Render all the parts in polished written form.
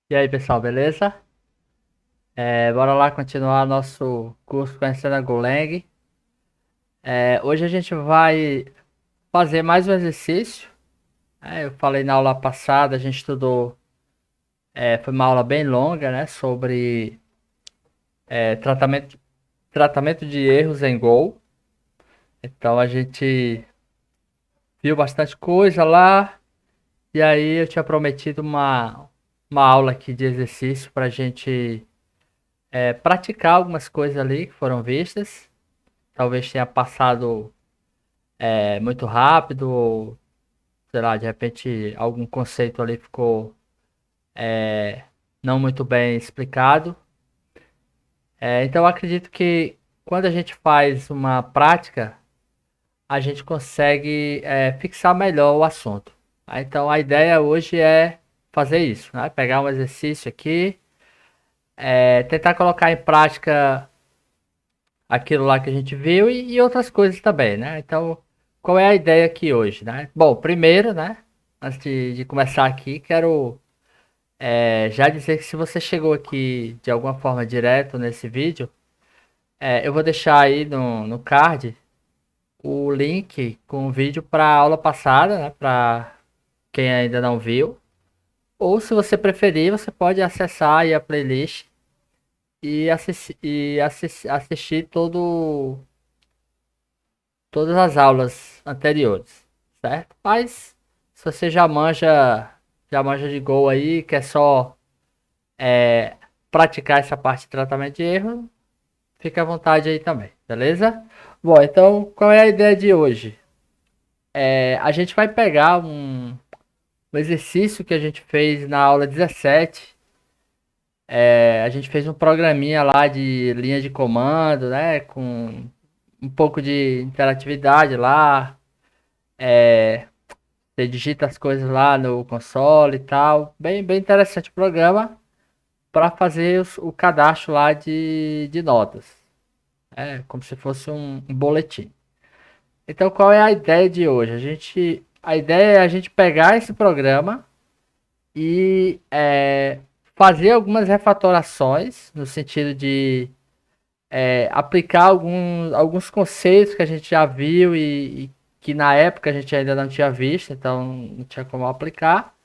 E aí, pessoal, beleza? Bora lá continuar nosso curso conhecendo a Golang. Hoje a gente vai fazer mais um exercício. Eu falei na aula passada, a gente estudou, foi uma aula bem longa, né, sobre tratamento de erros em Go. Então a gente viu bastante coisa lá. E aí eu tinha prometido uma aula aqui de exercício para a gente praticar algumas coisas ali que foram vistas. Talvez tenha passado muito rápido, ou sei lá, de repente algum conceito ali ficou não muito bem explicado. Então eu acredito que quando a gente faz uma prática, a gente consegue fixar melhor o assunto. Então a ideia hoje é fazer isso, né? Pegar um exercício aqui, tentar colocar em prática aquilo lá que a gente viu e outras coisas também, né? Então, qual é a ideia aqui hoje, né? Bom, primeiro, né? Antes de começar aqui, quero já dizer que se você chegou aqui de alguma forma direto nesse vídeo, eu vou deixar aí no card o link com o vídeo para a aula passada, né? Para quem ainda não viu. Ou se você preferir, você pode acessar aí a playlist e assistir todas as aulas anteriores, certo? Mas se você já manja de Go aí, quer só praticar essa parte de tratamento de erro, fique à vontade aí também, beleza? Bom, então qual é a ideia de hoje? A gente vai pegar um exercício que a gente fez na aula 17. A gente fez um programinha lá de linha de comando, né? Com um pouco de interatividade lá. Você digita as coisas lá no console e tal. Bem interessante o programa para fazer o cadastro lá de notas. Como se fosse um boletim. Então, qual é a ideia de hoje? A ideia é a gente pegar esse programa e fazer algumas refatorações no sentido de aplicar alguns conceitos que a gente já viu e que na época a gente ainda não tinha visto, então não tinha como aplicar.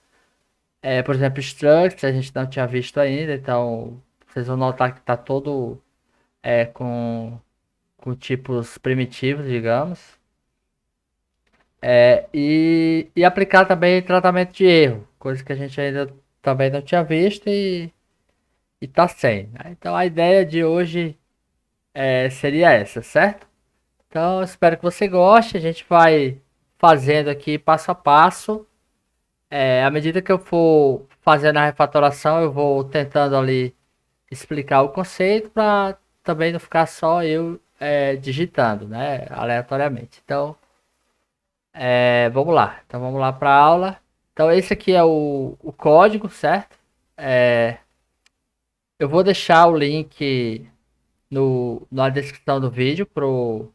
Por exemplo, struct a gente não tinha visto ainda, então vocês vão notar que está todo com tipos primitivos, digamos. E aplicar também tratamento de erro, coisa que a gente ainda também não tinha visto e tá sem, né? Então a ideia de hoje seria essa, certo? Então eu espero que você goste. A gente vai fazendo aqui passo a passo. À medida que eu for fazendo a refatoração, eu vou tentando ali explicar o conceito para também não ficar só eu digitando, né, aleatoriamente. Então, vamos lá. Então vamos lá para a aula. Então esse aqui é o código, certo? É, eu vou deixar o link na descrição do vídeo pro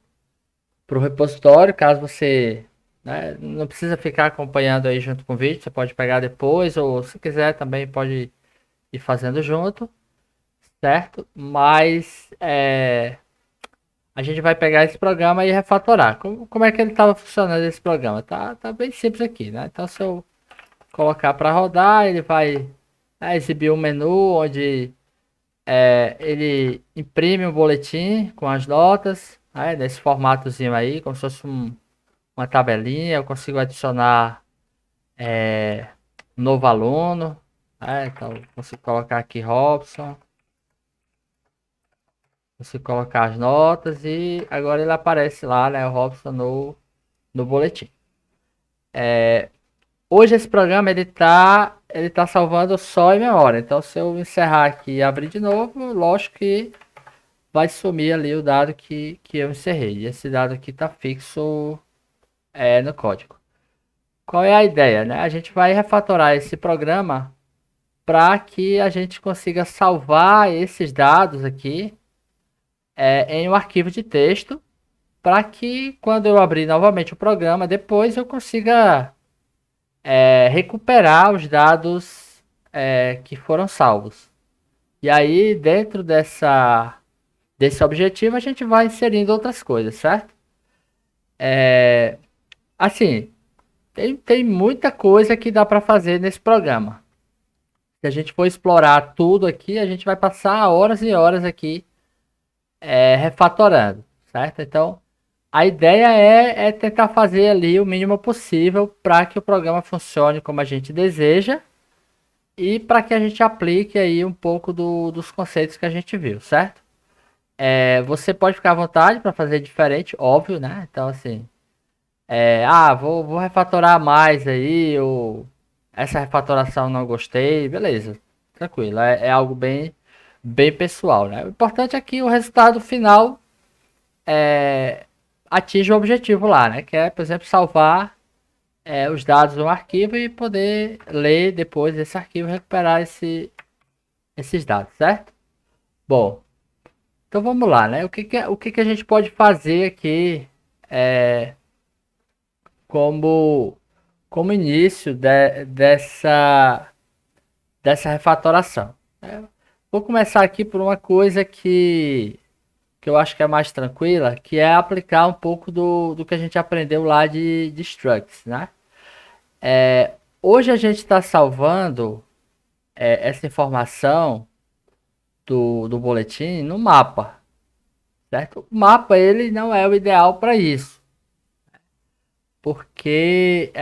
repositório, caso você, né, não precisa ficar acompanhando aí junto com o vídeo, você pode pegar depois, ou se quiser também pode ir fazendo junto, certo? Mas a gente vai pegar esse programa e refatorar. Como é que ele estava funcionando esse programa? Tá bem simples aqui, né? Então se eu colocar para rodar, ele vai exibir um menu onde ele imprime um boletim com as notas, né, nesse formatozinho aí, como se fosse uma tabelinha. Eu consigo adicionar um novo aluno, então consigo colocar aqui Robson, consigo colocar as notas e agora ele aparece lá, né, o Robson no boletim. Hoje esse programa ele tá salvando só em memória, então se eu encerrar aqui e abrir de novo, lógico que vai sumir ali o dado que eu encerrei. E esse dado aqui está fixo no código. Qual é a ideia, né? A gente vai refatorar esse programa para que a gente consiga salvar esses dados aqui em um arquivo de texto, para que quando eu abrir novamente o programa, depois eu consiga recuperar os dados que foram salvos. E aí, dentro desse objetivo, a gente vai inserindo outras coisas, certo? Assim, tem muita coisa que dá para fazer nesse programa. Se a gente for explorar tudo aqui, a gente vai passar horas e horas aqui refatorando, certo? Então, a ideia é tentar fazer ali o mínimo possível para que o programa funcione como a gente deseja e para que a gente aplique aí um pouco dos conceitos que a gente viu, certo? Você pode ficar à vontade para fazer diferente, óbvio, né? Então, assim, vou refatorar mais aí, ou essa refatoração não gostei, beleza, tranquilo, é algo bem pessoal, né? O importante é que o resultado final atinja o objetivo lá, né? Que é, por exemplo, salvar os dados no arquivo e poder ler depois desse arquivo e recuperar esses dados, certo? Bom, então vamos lá, né? O que que a gente pode fazer aqui como, como início dessa refatoração? Vou começar aqui por uma coisa que eu acho que é mais tranquila, que é aplicar um pouco do que a gente aprendeu lá de structs, né? Hoje a gente está salvando essa informação do boletim no mapa, certo? O mapa ele não é o ideal para isso, porque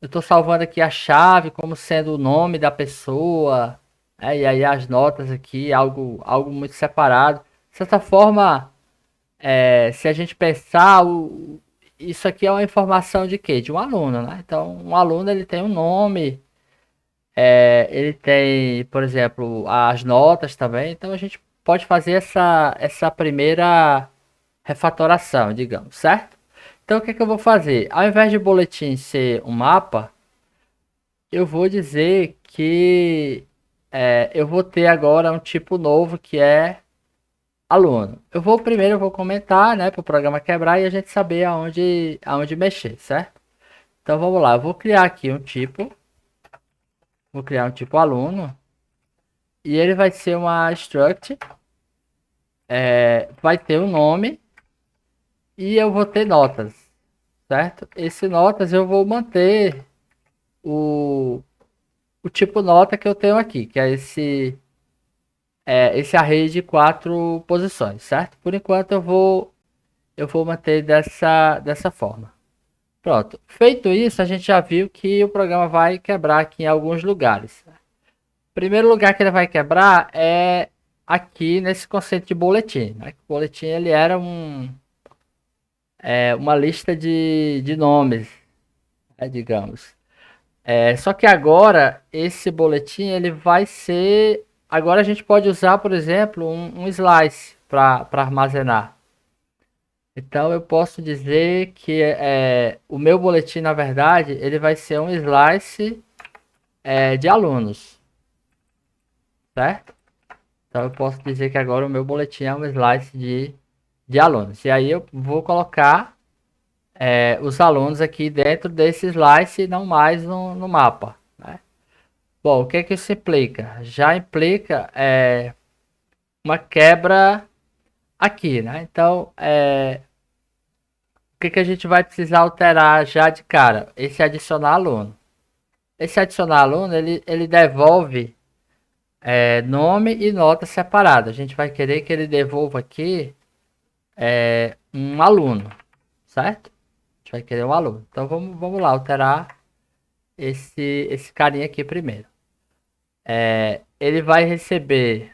eu estou salvando aqui a chave como sendo o nome da pessoa, e aí as notas aqui, algo muito separado. De certa forma, se a gente pensar, isso aqui é uma informação de quê? De um aluno, né? Então, um aluno ele tem um nome, ele tem, por exemplo, as notas também. Então, a gente pode fazer essa primeira refatoração, digamos, certo? Então, o que é que eu vou fazer? Ao invés de boletim ser um mapa, eu vou dizer que eu vou ter agora um tipo novo que é aluno. Eu vou comentar, né, para o programa quebrar e a gente saber aonde mexer, certo? Então vamos lá, eu vou criar um tipo aluno e ele vai ser uma struct, vai ter um nome e eu vou ter notas, certo? Esse notas eu vou manter o, o tipo nota que eu tenho aqui, que é esse array de 4 posições, certo? Por enquanto eu vou manter dessa forma. Pronto. Feito isso, a gente já viu que o programa vai quebrar aqui em alguns lugares. O primeiro lugar que ele vai quebrar é aqui nesse conceito de boletim, né? O boletim ele era uma lista de nomes, né, digamos. Só que agora esse boletim ele vai ser. Agora a gente pode usar, por exemplo, um slice para armazenar. Então eu posso dizer que o meu boletim, na verdade, ele vai ser um slice de alunos, certo? Então eu posso dizer que agora o meu boletim é um slice de alunos. E aí eu vou colocar os alunos aqui dentro desse slice e não mais no mapa, né? Bom, o que que isso implica? Já implica uma quebra aqui, né? Então, o que que a gente vai precisar alterar já de cara? Esse adicionar aluno. Esse adicionar aluno, ele devolve nome e nota separada. A gente vai querer que ele devolva aqui um aluno, certo? A gente vai querer um aluno. Então vamos lá, alterar esse carinha aqui primeiro. Ele vai receber.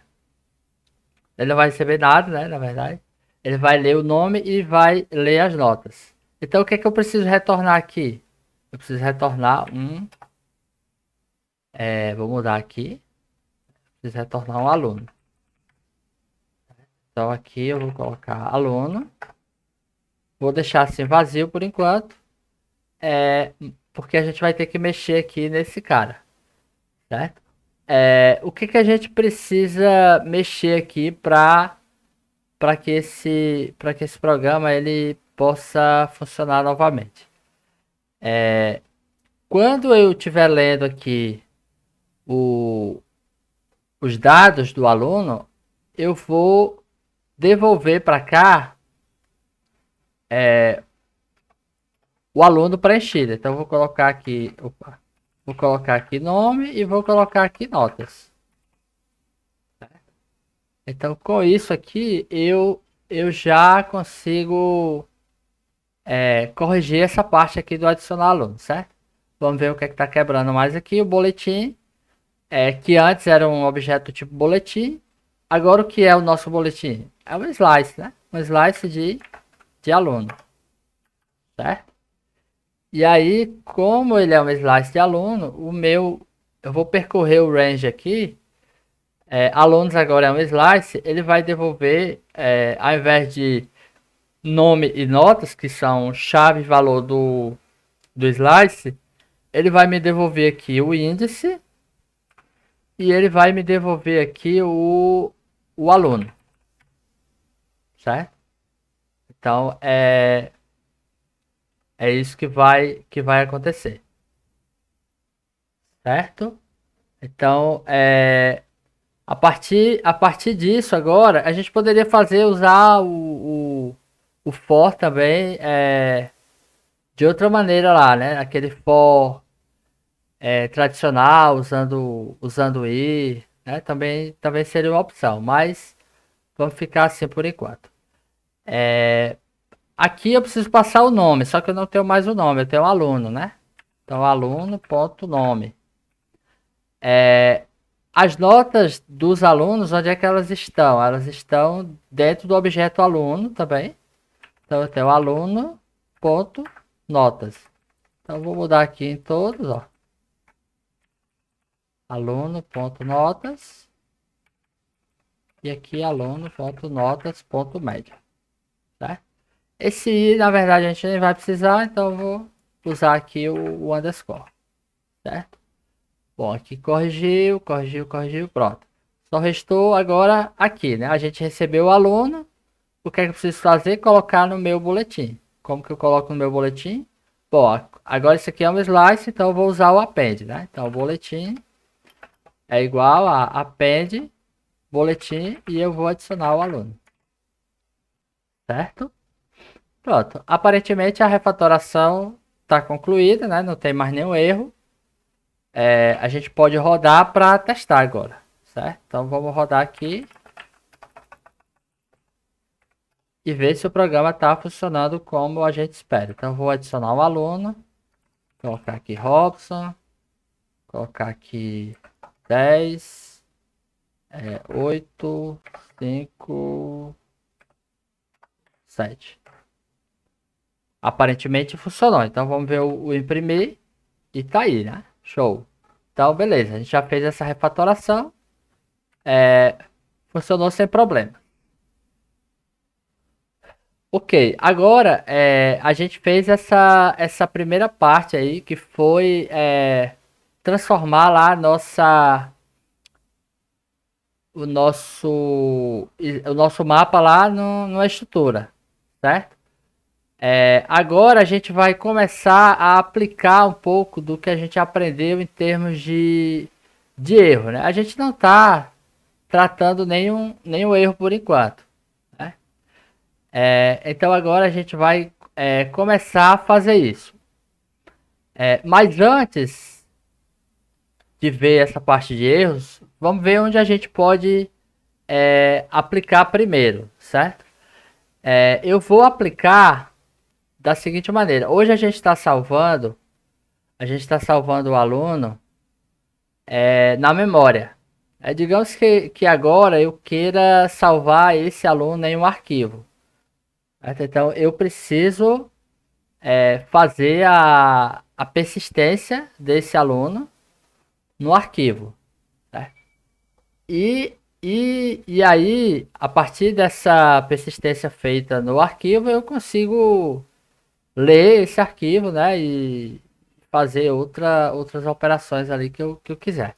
Ele não vai receber nada, né? Na verdade. Ele vai ler o nome e vai ler as notas. Então o que é que eu preciso retornar aqui? Eu preciso retornar vou mudar aqui. Preciso retornar um aluno. Então aqui eu vou colocar aluno. Vou deixar assim vazio por enquanto. Porque a gente vai ter que mexer aqui nesse cara, certo? O que que a gente precisa mexer aqui para que esse programa ele possa funcionar novamente? Quando eu estiver lendo aqui o, os dados do aluno, eu vou devolver para cá o aluno preenchido. Então eu vou colocar aqui, opa, vou colocar aqui nome e vou colocar aqui notas. Então com isso aqui eu já consigo corrigir essa parte aqui do adicionar aluno, certo? Vamos ver o que é que está quebrando mais aqui. O boletim, que antes era um objeto tipo boletim. Agora o que é o nosso boletim? É um slice, né? Um slice de aluno, certo? E aí, como ele é um slice de aluno, eu vou percorrer o range aqui. Alunos agora é um slice, ele vai devolver, ao invés de nome e notas, que são chave e valor do slice, ele vai me devolver aqui o índice e ele vai me devolver aqui o aluno, certo? Então é isso que vai acontecer, certo? Então a partir disso agora a gente poderia usar o for também de outra maneira lá, né? Aquele for tradicional usando i, né? Também seria uma opção, mas vamos ficar assim por enquanto. Aqui eu preciso passar o nome, só que eu não tenho mais o nome, eu tenho um aluno, né? Então aluno.nome. As notas dos alunos, onde é que elas estão? Elas estão dentro do objeto aluno também. Então eu tenho aluno.notas. Então eu vou mudar aqui em todos, ó. Aluno.notas. E aqui aluno.notas.média. Tá? Esse i, na verdade, a gente nem vai precisar, então eu vou usar aqui o underscore. Certo? Bom, aqui corrigiu, pronto. Só restou agora aqui, né? A gente recebeu o aluno. O que é que eu preciso fazer? Colocar no meu boletim. Como que eu coloco no meu boletim? Bom, agora isso aqui é um slice, então eu vou usar o append, né? Então o boletim é igual a append boletim e eu vou adicionar o aluno. Certo? Pronto. Aparentemente a refatoração está concluída, né? Não tem mais nenhum erro. A gente pode rodar para testar agora, certo? Então vamos rodar aqui e ver se o programa está funcionando como a gente espera. Então vou adicionar um aluno, colocar aqui Robson, colocar aqui 10, 8, 5, 7. Aparentemente funcionou. Então vamos ver o imprimir e tá aí, né? Show. Então beleza, a gente já fez essa refatoração. Funcionou sem problema. Ok, agora a gente fez essa primeira parte aí que foi transformar lá o nosso mapa lá numa estrutura, certo? Agora a gente vai começar a aplicar um pouco do que a gente aprendeu em termos de erro, né? A gente não está tratando nenhum erro por enquanto, né? Então agora a gente vai começar a fazer isso. Mas antes de ver essa parte de erros, vamos ver onde a gente pode aplicar primeiro, certo? Eu vou aplicar da seguinte maneira. Hoje a gente está salvando o aluno na memória. Digamos que agora eu queira salvar esse aluno em um arquivo. Certo? Então eu preciso fazer a persistência desse aluno no arquivo. Certo? E aí, a partir dessa persistência feita no arquivo, eu consigo ler esse arquivo, né? E fazer outras operações ali que eu quiser.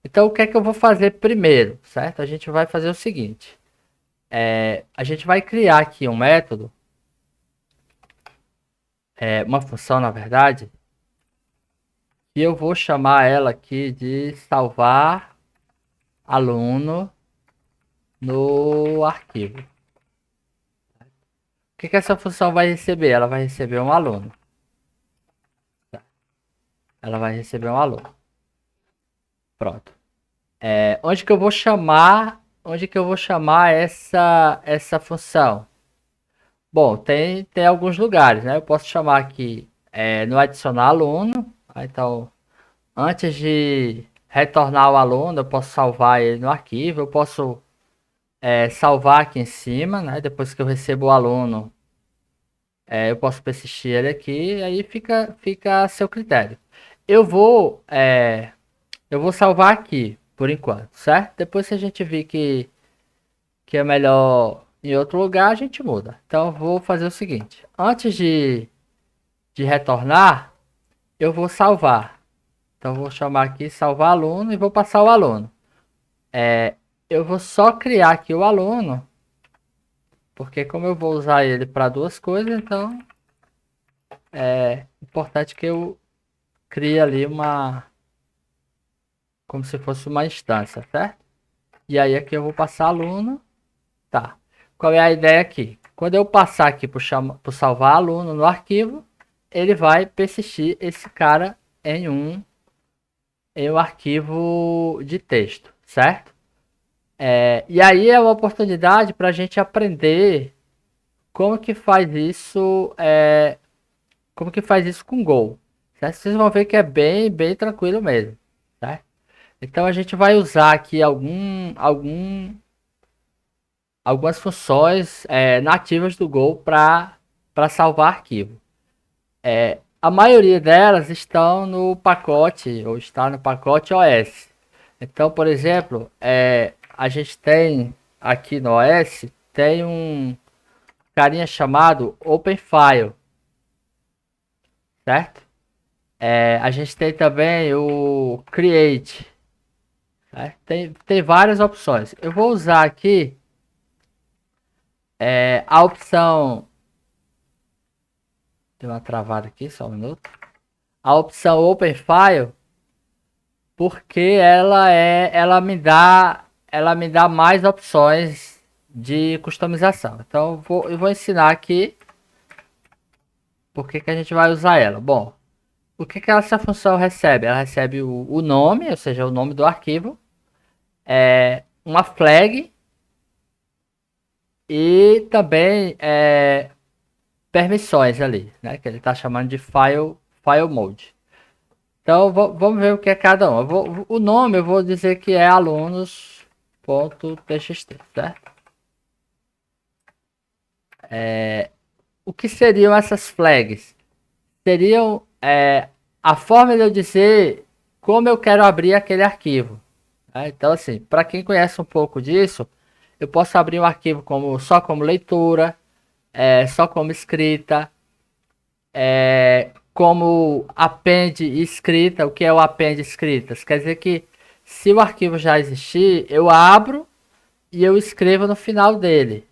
Então, o que é que eu vou fazer primeiro, certo? A gente vai fazer o seguinte. A gente vai criar aqui um método, uma função, na verdade, E eu vou chamar ela aqui de salvar aluno no arquivo. O que essa função vai receber? Ela vai receber um aluno. Ela vai receber um aluno. Pronto. Onde que eu vou chamar? Onde que eu vou chamar essa função? Bom, tem alguns lugares, né? Eu posso chamar aqui no adicionar aluno. Então, antes de retornar o aluno, eu posso salvar ele no arquivo. Eu posso salvar aqui em cima, né? Depois que eu recebo o aluno, eu posso persistir ele aqui. Aí fica a seu critério. Eu vou, eu vou salvar aqui, por enquanto, certo? Depois se a gente vir que é melhor em outro lugar, a gente muda. Então eu vou fazer o seguinte. Antes de retornar, eu vou salvar. Então eu vou chamar aqui salvar aluno e vou passar o aluno. Eu vou só criar aqui o aluno, porque como eu vou usar ele para duas coisas, então é importante que eu crie ali como se fosse uma instância, certo? E aí aqui eu vou passar aluno, tá? Qual é a ideia aqui? Quando eu passar aqui para salvar aluno no arquivo, ele vai persistir esse cara em um arquivo de texto, certo? E aí é uma oportunidade para a gente aprender como que faz isso, como que faz isso com Go. Certo? Vocês vão ver que é bem tranquilo mesmo, certo? Então a gente vai usar aqui algumas funções nativas do Go para salvar arquivo. A maioria delas estão no pacote, ou está no pacote OS. Então, por exemplo, a gente tem aqui no OS, tem um carinha chamado OpenFile, certo? A gente tem também o Create, né? Tem várias opções. Eu vou usar aqui a opção. Deu uma travada aqui, só um minuto. A opção OpenFile, porque ela me dá mais opções de customização. Então eu vou ensinar aqui porque que a gente vai usar ela. Bom, o que essa função recebe? Ela recebe o nome, ou seja, o nome do arquivo, uma flag e também permissões ali, né? Que ele está chamando de file mode. Então vamos ver o que é cada um. O nome eu vou dizer que é alunos.txt, certo? O que seriam essas flags? Seriam a forma de eu dizer como eu quero abrir aquele arquivo. Então, assim, para quem conhece um pouco disso, eu posso abrir um arquivo só como leitura, só como escrita, como append escrita. O que é o append escritas? Quer dizer que se o arquivo já existir, eu abro e eu escrevo no final dele.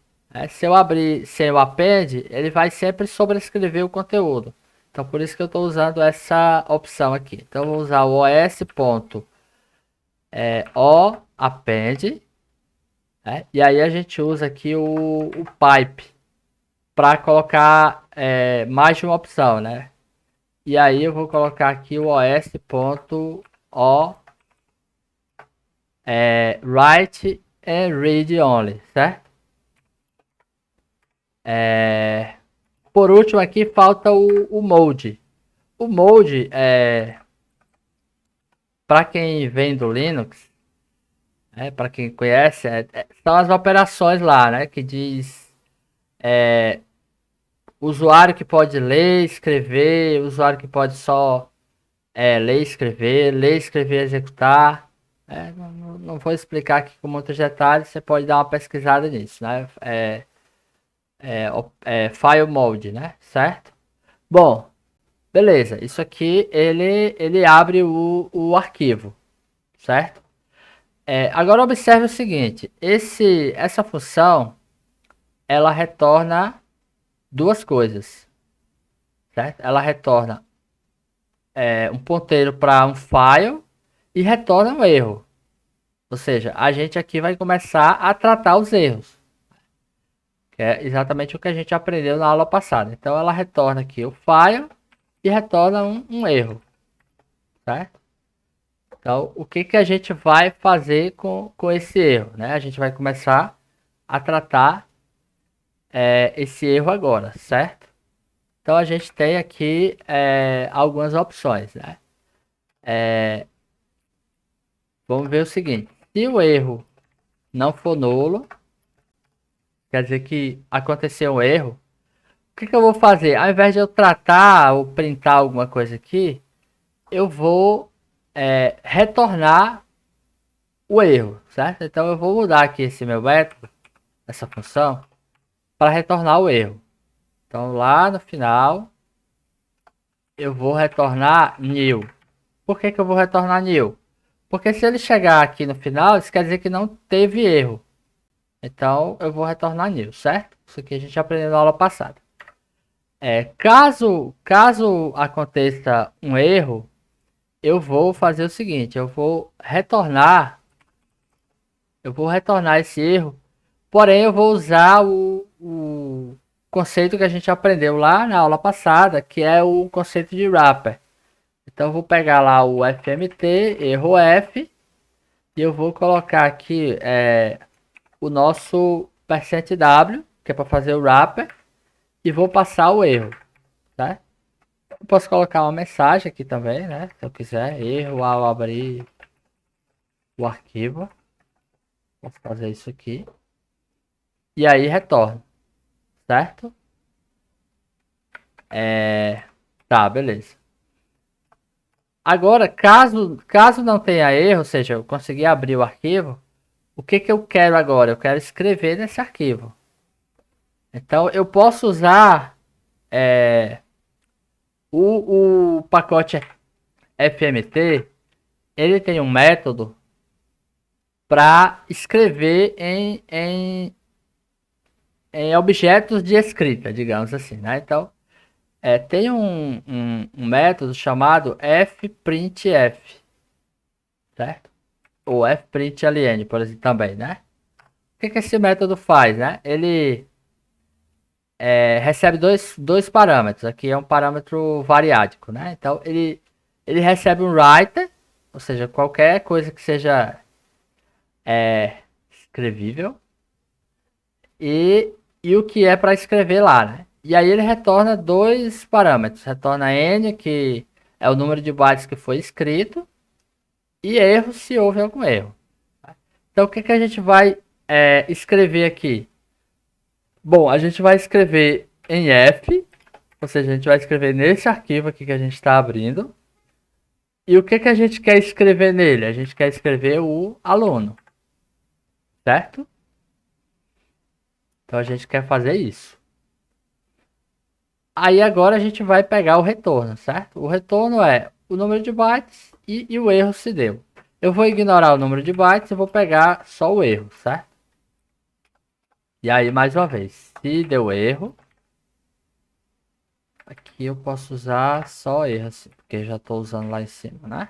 Se eu abrir sem o append, ele vai sempre sobrescrever o conteúdo. Então por isso que eu estou usando essa opção aqui. Então eu vou usar o os.append, e aí a gente usa aqui o pipe para colocar mais de uma opção, né? E aí eu vou colocar aqui o os.o write and read only, certo? Por último aqui falta o mode. O mode para quem vem do Linux, para quem conhece, são as operações lá, né? Que diz usuário que pode ler, escrever, usuário que pode só ler, escrever, executar. Não vou explicar aqui com muitos detalhes, você pode dar uma pesquisada nisso, né? File mode, né? Certo? Bom, beleza. Isso aqui ele abre o arquivo, certo? Agora observe o seguinte: essa função ela retorna duas coisas, certo? Ela retorna um ponteiro para um file e retorna um erro. Ou seja, a gente aqui vai começar a tratar os erros, que é exatamente o que a gente aprendeu na aula passada. Então ela retorna aqui o file e retorna um erro, certo? Então o que, que a gente vai fazer com esse erro, né? A gente vai começar a tratar esse erro agora, certo? Então a gente tem aqui algumas opções, né? Vamos ver o seguinte: se o erro não for nulo, quer dizer que aconteceu um erro. O que, que eu vou fazer? Ao invés de eu tratar ou printar alguma coisa aqui, eu vou retornar o erro, certo? Então eu vou mudar aqui esse meu método, essa função, para retornar o erro. Então lá no final eu vou retornar new. Por que, que eu vou retornar new? Porque se ele chegar aqui no final, isso quer dizer que não teve erro. Então eu vou retornar new, certo? Isso aqui a gente aprendeu na aula passada. Caso aconteça um erro, eu vou fazer o seguinte, eu vou retornar esse erro, porém eu vou usar o conceito que a gente aprendeu lá na aula passada, que é o conceito de wrapper. Então eu vou pegar lá o fmt, erro f, e eu vou colocar aqui o nosso %w, que é para fazer o wrapper, e vou passar o erro, tá? Eu posso colocar uma mensagem aqui também, né? Se eu quiser, erro ao abrir o arquivo. Posso fazer isso aqui. E aí retorno, certo? Tá, beleza. Agora, caso não tenha erro, ou seja, eu consegui abrir o arquivo, o que que eu quero agora? Eu quero escrever nesse arquivo. Então, eu posso usar o pacote FMT, ele tem um método para escrever em objetos de escrita, digamos assim, né? Então, tem um método chamado fprintf, certo? Ou fprintln, por exemplo, também, né? O que, que esse método faz, né? Ele recebe dois parâmetros. Aqui é um parâmetro variádico, né? Então, ele recebe um writer, ou seja, qualquer coisa que seja escrevível, e o que é para escrever lá, né? E aí ele retorna dois parâmetros. Retorna n, que é o número de bytes que foi escrito, e erro se houve algum erro. Então o que, que a gente vai escrever aqui? Bom, a gente vai escrever em F, ou seja, a gente vai escrever nesse arquivo aqui que a gente está abrindo. E o que, que a gente quer escrever nele? A gente quer escrever o aluno, certo? Então a gente quer fazer isso. Aí agora a gente vai pegar o retorno, certo? O retorno é o número de bytes e o erro se deu. Eu vou ignorar o número de bytes e vou pegar só o erro, certo? E aí, mais uma vez, se deu erro, aqui eu posso usar só erro, assim, porque já estou usando lá em cima, né?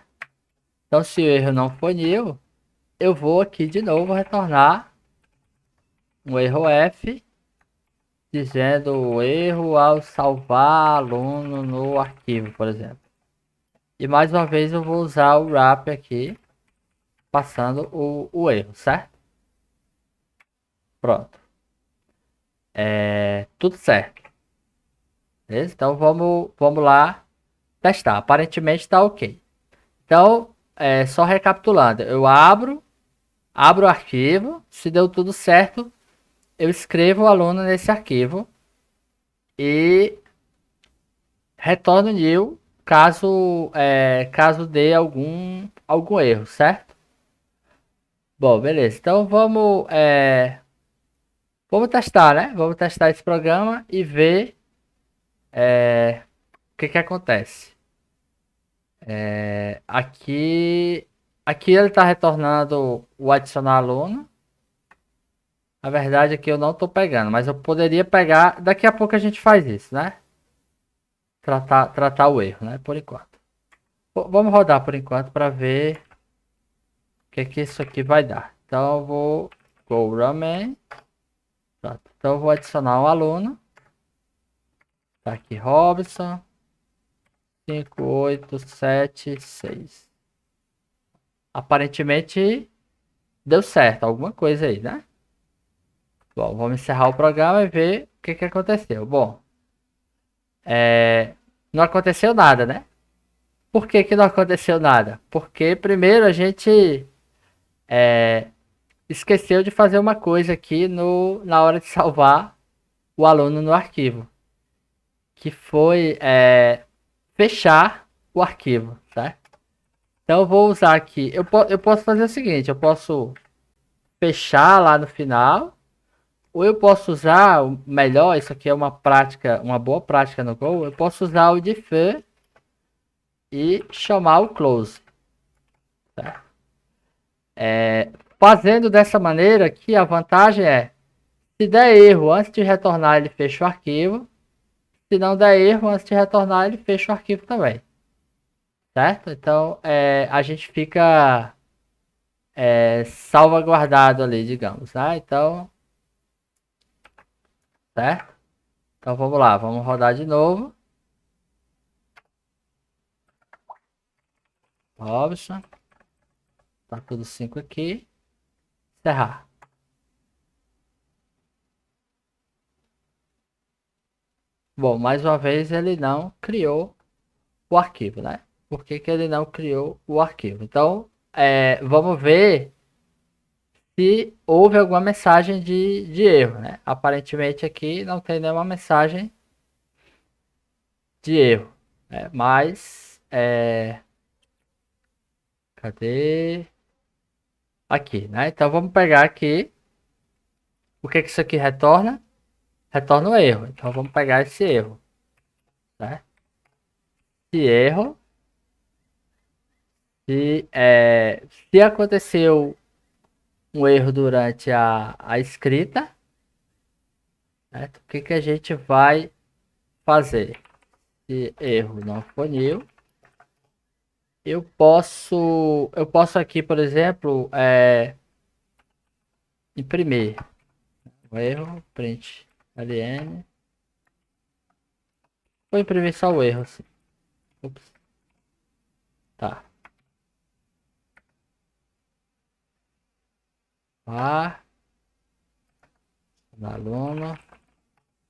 Então, se o erro não for nil, eu vou aqui de novo retornar um erro F, dizendo o erro ao salvar aluno no arquivo, por exemplo. E mais uma vez eu vou usar o wrap aqui, passando o erro, certo? Pronto. Tudo certo. Beleza? Então vamos lá testar. Aparentemente está ok. Então, só recapitulando. Eu abro o arquivo. Se deu tudo certo, eu escrevo o aluno nesse arquivo. E retorno new caso dê algum erro, certo? Bom, beleza. Então vamos testar, né? Vamos testar esse programa e ver o que que acontece. Aqui ele está retornando o adicionar aluno. Na verdade aqui eu não estou pegando, mas eu poderia pegar. Daqui a pouco a gente faz isso, né? Tratar o erro, né? Por enquanto. Vamos rodar por enquanto para ver o que isso aqui vai dar. Então eu vou go run. Pronto. Então eu vou adicionar um aluno. Tá aqui Robson 5876. Aparentemente deu certo, alguma coisa aí, né? Bom, vamos encerrar o programa e ver o que aconteceu. Bom, não aconteceu nada, né? Por que não aconteceu nada? Porque primeiro a gente esqueceu de fazer uma coisa aqui na hora de salvar o aluno no arquivo, que foi fechar o arquivo, certo? Então eu vou usar aqui, eu posso fazer o seguinte, eu posso fechar lá no final, ou eu posso usar o melhor, isso aqui é uma prática, uma boa prática no Go, eu posso usar o defer e chamar o close, certo? Fazendo dessa maneira aqui, a vantagem é, se der erro antes de retornar, ele fecha o arquivo. Se não der erro antes de retornar, ele fecha o arquivo também. Certo? Então, a gente fica salvaguardado ali, digamos. Tá? Então, certo? Então, vamos lá. Vamos rodar de novo. Robson. Tá tudo 5 aqui. Encerrar. Bom, mais uma vez ele não criou o arquivo, né? Por que ele não criou o arquivo? Então, vamos ver se houve alguma mensagem de erro, né? Aparentemente aqui não tem nenhuma mensagem de erro, né? Mas, cadê? Aqui, né? Então vamos pegar aqui, o que isso aqui retorna? Retorna o erro, então vamos pegar esse erro, né? Esse erro, se aconteceu um erro durante a escrita, certo? O que a gente vai fazer? Se erro não for new, eu posso aqui, por exemplo, imprimir o erro, print ln. Vou imprimir só o erro, assim. Ups. Tá. Lá. Aluno.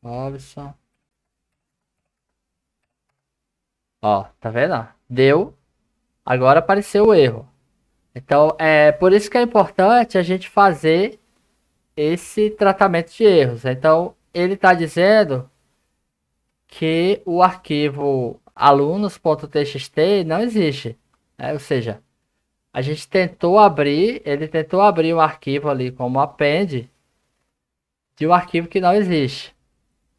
Robson. Ó, tá vendo? Deu. Agora apareceu o erro. Então, por isso que é importante a gente fazer esse tratamento de erros. Então, ele está dizendo que o arquivo alunos.txt não existe. Né? Ou seja, a gente tentou abrir, ele tentou abrir um arquivo ali como append de um arquivo que não existe.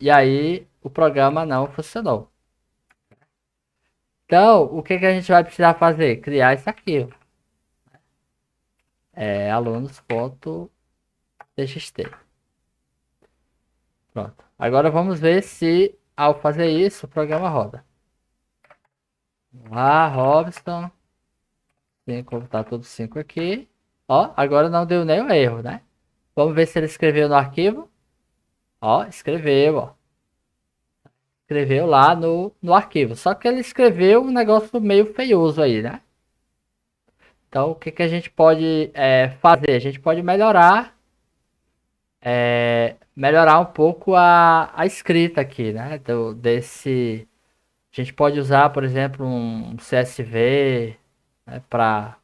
E aí o programa não funcionou. Então, o que a gente vai precisar fazer? Criar esse arquivo. Alunos.txt. Pronto. Agora vamos ver se ao fazer isso o programa roda. Vamos lá, Robson. 5, tá tudo 5 aqui. Ó, agora não deu nenhum erro, né? Vamos ver se ele escreveu no arquivo. Ó, escreveu, ó. Escreveu lá no arquivo. Só que ele escreveu um negócio meio feioso aí, né? Então, o que a gente pode fazer? A gente pode melhorar um pouco a escrita aqui, né? A gente pode usar, por exemplo, um CSV, né, para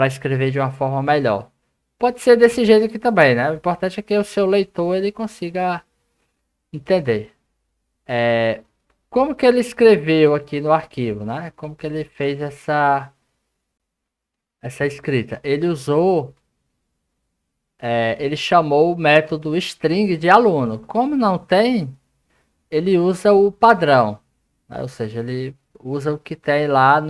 escrever de uma forma melhor. Pode ser desse jeito aqui também, né? O importante é que o seu leitor ele consiga entender. Como que ele escreveu aqui no arquivo, né? Como que ele fez essa escrita? Ele chamou o método string de aluno. Como não tem, ele usa o padrão, né? Ou seja, ele usa o que tem lá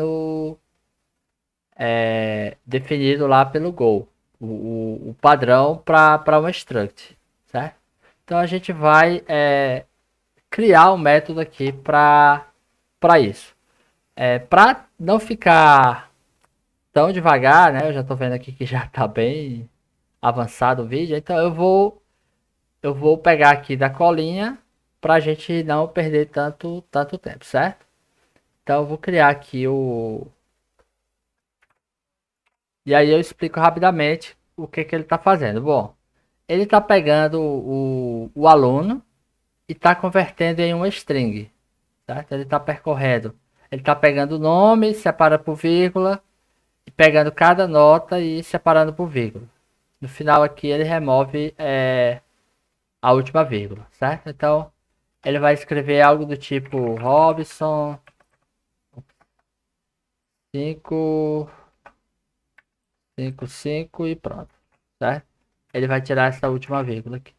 definido lá pelo Go, o padrão para um struct, certo? Então a gente vai criar um método aqui para isso. Para não ficar tão devagar, né? Eu já tô vendo aqui que já tá bem avançado o vídeo, então eu vou pegar aqui da colinha pra gente não perder tanto tempo, certo? Então eu vou criar aqui o e aí eu explico rapidamente o que que ele tá fazendo. Bom, ele tá pegando o aluno e tá convertendo em uma string, certo? Ele tá percorrendo, ele tá pegando o nome, separa por vírgula e pegando cada nota e separando por vírgula. No final aqui ele remove a última vírgula, certo? Então ele vai escrever algo do tipo Robson 5, 5, 5 e pronto, certo? Ele vai tirar essa última vírgula aqui.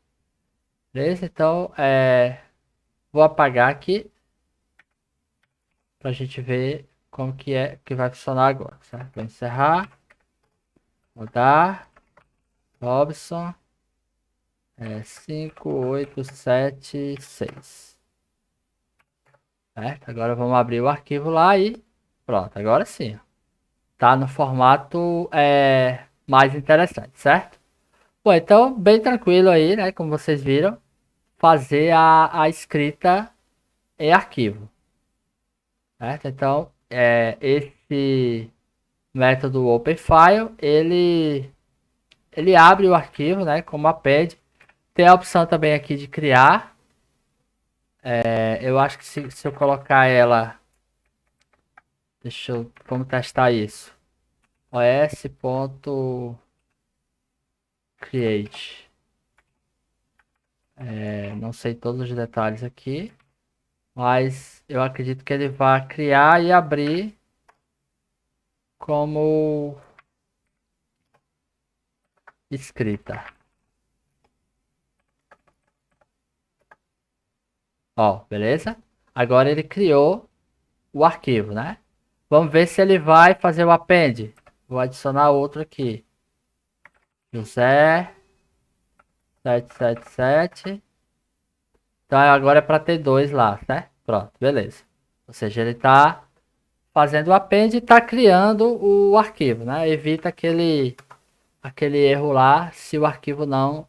Beleza? Então vou apagar aqui pra gente ver como que vai funcionar agora, certo? Vou encerrar, mudar, Robson 5, 8, 7, 6. Certo? Agora vamos abrir o arquivo lá e pronto, agora sim. Tá no formato mais interessante, certo? Bom, então bem tranquilo aí, né? Como vocês viram, fazer a escrita em arquivo, certo? Então esse método OpenFile ele abre o arquivo, né? Como append. Tem a opção também aqui de criar. Eu acho que se eu colocar ela, vamos testar isso. os.create. Não sei todos os detalhes aqui, mas eu acredito que ele vai criar e abrir como escrita. Ó, beleza? Agora ele criou o arquivo, né? Vamos ver se ele vai fazer o append. Vou adicionar outro aqui. José 777. Então agora é para ter dois lá, certo? Pronto, beleza. Ou seja, ele está fazendo o append e está criando o arquivo, né? Evita aquele erro lá se o arquivo não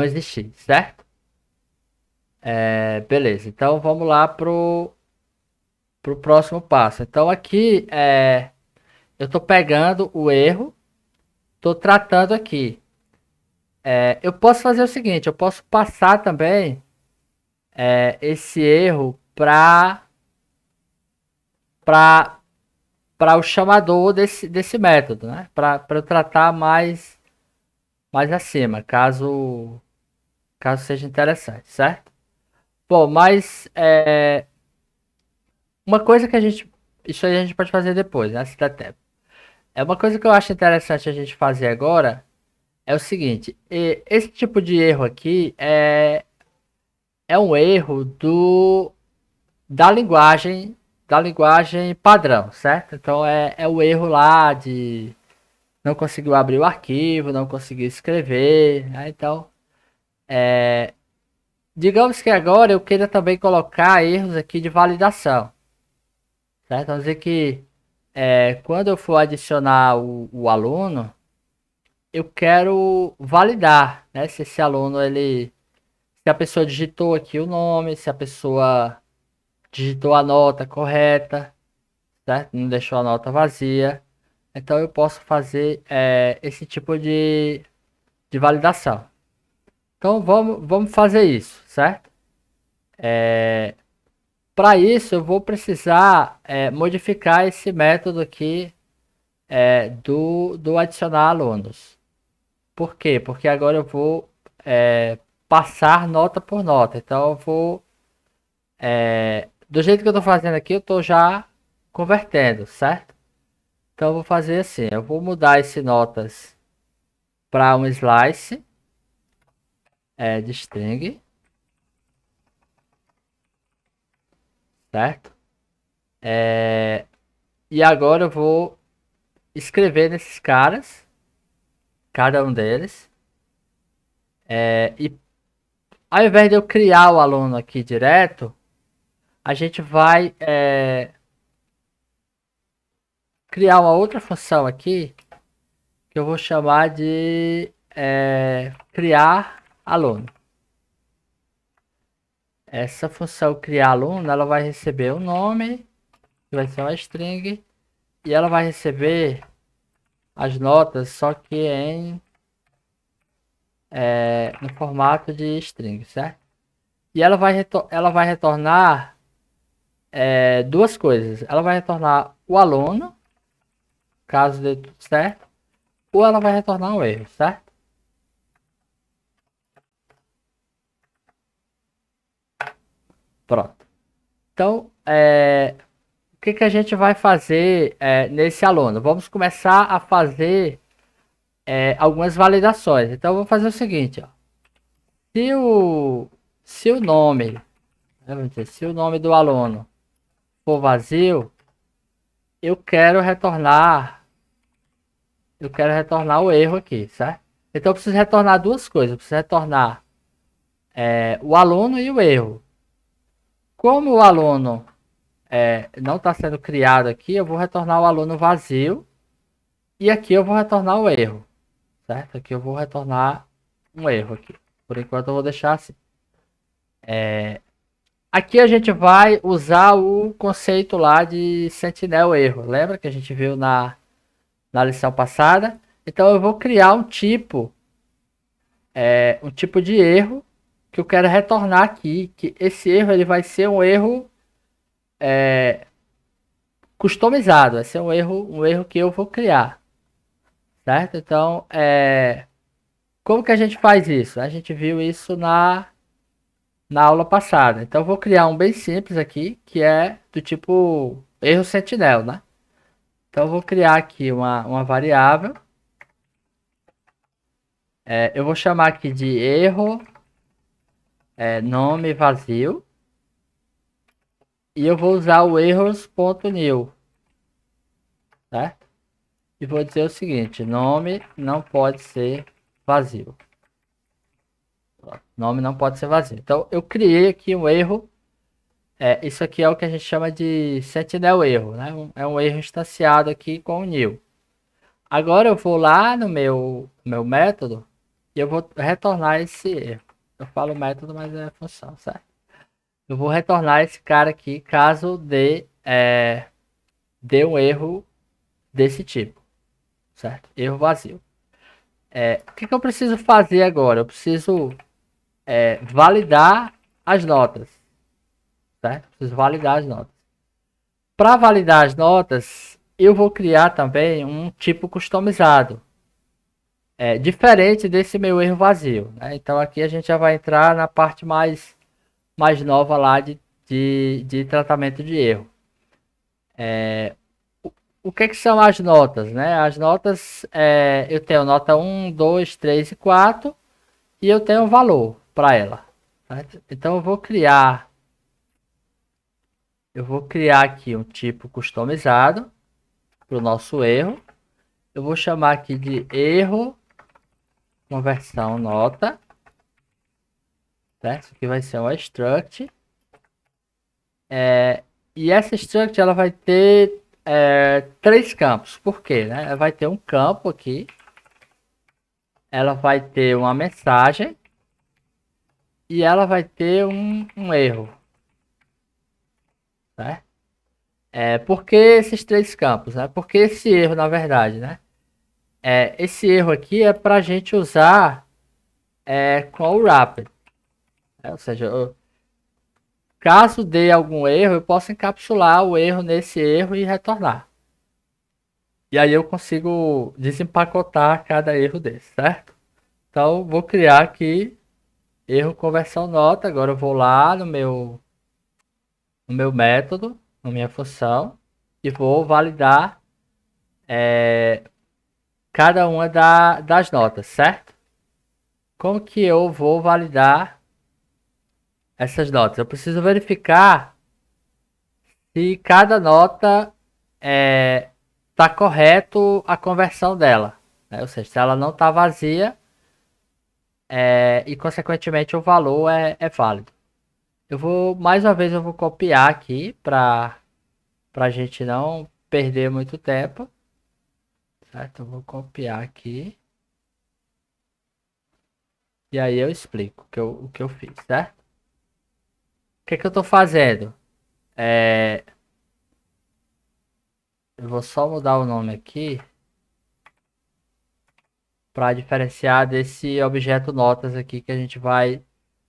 existir, certo? Beleza. Então vamos lá pro próximo passo. Então aqui eu estou pegando o erro, estou tratando aqui. Eu posso fazer o seguinte, eu posso passar também esse erro para o chamador desse método, né? Para eu tratar mais acima, caso seja interessante, certo? Bom, mas uma coisa que isso aí a gente pode fazer depois, né? Se der tempo. Uma coisa que eu acho interessante a gente fazer agora é o seguinte: esse tipo de erro aqui é um erro da linguagem padrão, certo? Então é o erro lá de não conseguiu abrir o arquivo, não conseguiu escrever, né? Então, digamos que agora eu queira também colocar erros aqui de validação, certo? Vamos dizer que quando eu for adicionar o aluno, eu quero validar, né? Se esse aluno se a pessoa digitou aqui o nome, se a pessoa digitou a nota correta, certo? Não deixou a nota vazia. Então eu posso fazer esse tipo de validação. Então vamos fazer isso, certo? Para isso eu vou precisar modificar esse método aqui do adicionar alunos. Por quê? Porque agora eu vou passar nota por nota. Então eu vou do jeito que eu estou fazendo aqui, eu estou já convertendo, certo? Então eu vou fazer assim, eu vou mudar esse notas para um slice de string, certo? E agora eu vou escrever nesses caras, cada um deles, e ao invés de eu criar o aluno aqui direto, a gente vai criar uma outra função aqui que eu vou chamar de criar aluno. Essa função criar aluno, ela vai receber um nome, que vai ser uma string, e ela vai receber as notas, só que no formato de string, certo? E ela vai retornar duas coisas. Ela vai retornar o aluno, caso dê tudo certo, ou ela vai retornar um erro, certo? Pronto. Então, o que, que a gente vai fazer nesse aluno? Vamos começar a fazer algumas validações. Então, eu vou fazer o seguinte, ó. Se o, se o nome, vamos dizer, se o nome do aluno for vazio, eu quero retornar o erro aqui, certo? Então, eu preciso retornar duas coisas. Eu preciso retornar o aluno e o erro. Como o aluno não está sendo criado aqui, eu vou retornar o aluno vazio. E aqui eu vou retornar o erro, certo? Aqui eu vou retornar um erro aqui. Por enquanto eu vou deixar assim. Aqui a gente vai usar o conceito lá de sentinel erro. Lembra que a gente viu na lição passada? Então eu vou criar um tipo de erro que eu quero retornar aqui. Que esse erro ele vai ser um erro customizado. Vai ser um erro que eu vou criar, certo? Então, como que a gente faz isso? A gente viu isso na aula passada. Então eu vou criar um bem simples aqui, que é do tipo erro sentinel, né? Então eu vou criar aqui uma variável. Eu vou chamar aqui de erro nome vazio. E eu vou usar o erros.new, certo? E vou dizer o seguinte, nome não pode ser vazio. Nome não pode ser vazio. Então eu criei aqui um erro. Isso aqui é o que a gente chama de sentinel erro, né? É um erro instanciado aqui com o new. Agora eu vou lá no meu método e eu vou retornar esse erro. Eu falo método, mas é função, certo? Eu vou retornar esse cara aqui caso dê um erro desse tipo, certo? Erro vazio. O que eu preciso fazer agora? Eu preciso validar as notas, certo? Preciso validar as notas. Para validar as notas, eu vou criar também um tipo customizado. Diferente desse meu erro vazio, né? Então aqui a gente já vai entrar na parte mais nova lá de tratamento de erro. O que são as notas, né? As notas, eu tenho nota 1, 2, 3 e 4 e eu tenho um valor para ela, certo? Então eu vou criar aqui um tipo customizado para o nosso erro. Eu vou chamar aqui de erro conversão nota, certo? Isso aqui vai ser uma struct. E essa struct ela vai ter três campos. Por quê? Né? Ela vai ter um campo aqui. Ela vai ter uma mensagem. E ela vai ter um erro. Certo? Por que esses três campos? Né? Porque esse erro, na verdade, né? Esse erro aqui é para a gente usar com o wrapper. Ou seja, caso dê algum erro, eu posso encapsular o erro nesse erro e retornar. E aí eu consigo desempacotar cada erro desse, certo? Então vou criar aqui erro conversão nota. Agora eu vou lá no meu método, na minha função, e vou validar cada uma das notas, certo? Como que eu vou validar essas notas? Eu preciso verificar se cada nota está correto a conversão dela, né? Ou seja, se ela não está vazia e consequentemente o valor é válido. Mais uma vez, eu vou copiar aqui pra gente não perder muito tempo. Certo? Eu vou copiar aqui. E aí eu explico o que eu fiz, certo? O que que eu tô fazendo? É, eu vou só mudar o nome aqui para diferenciar desse objeto notas aqui que a gente vai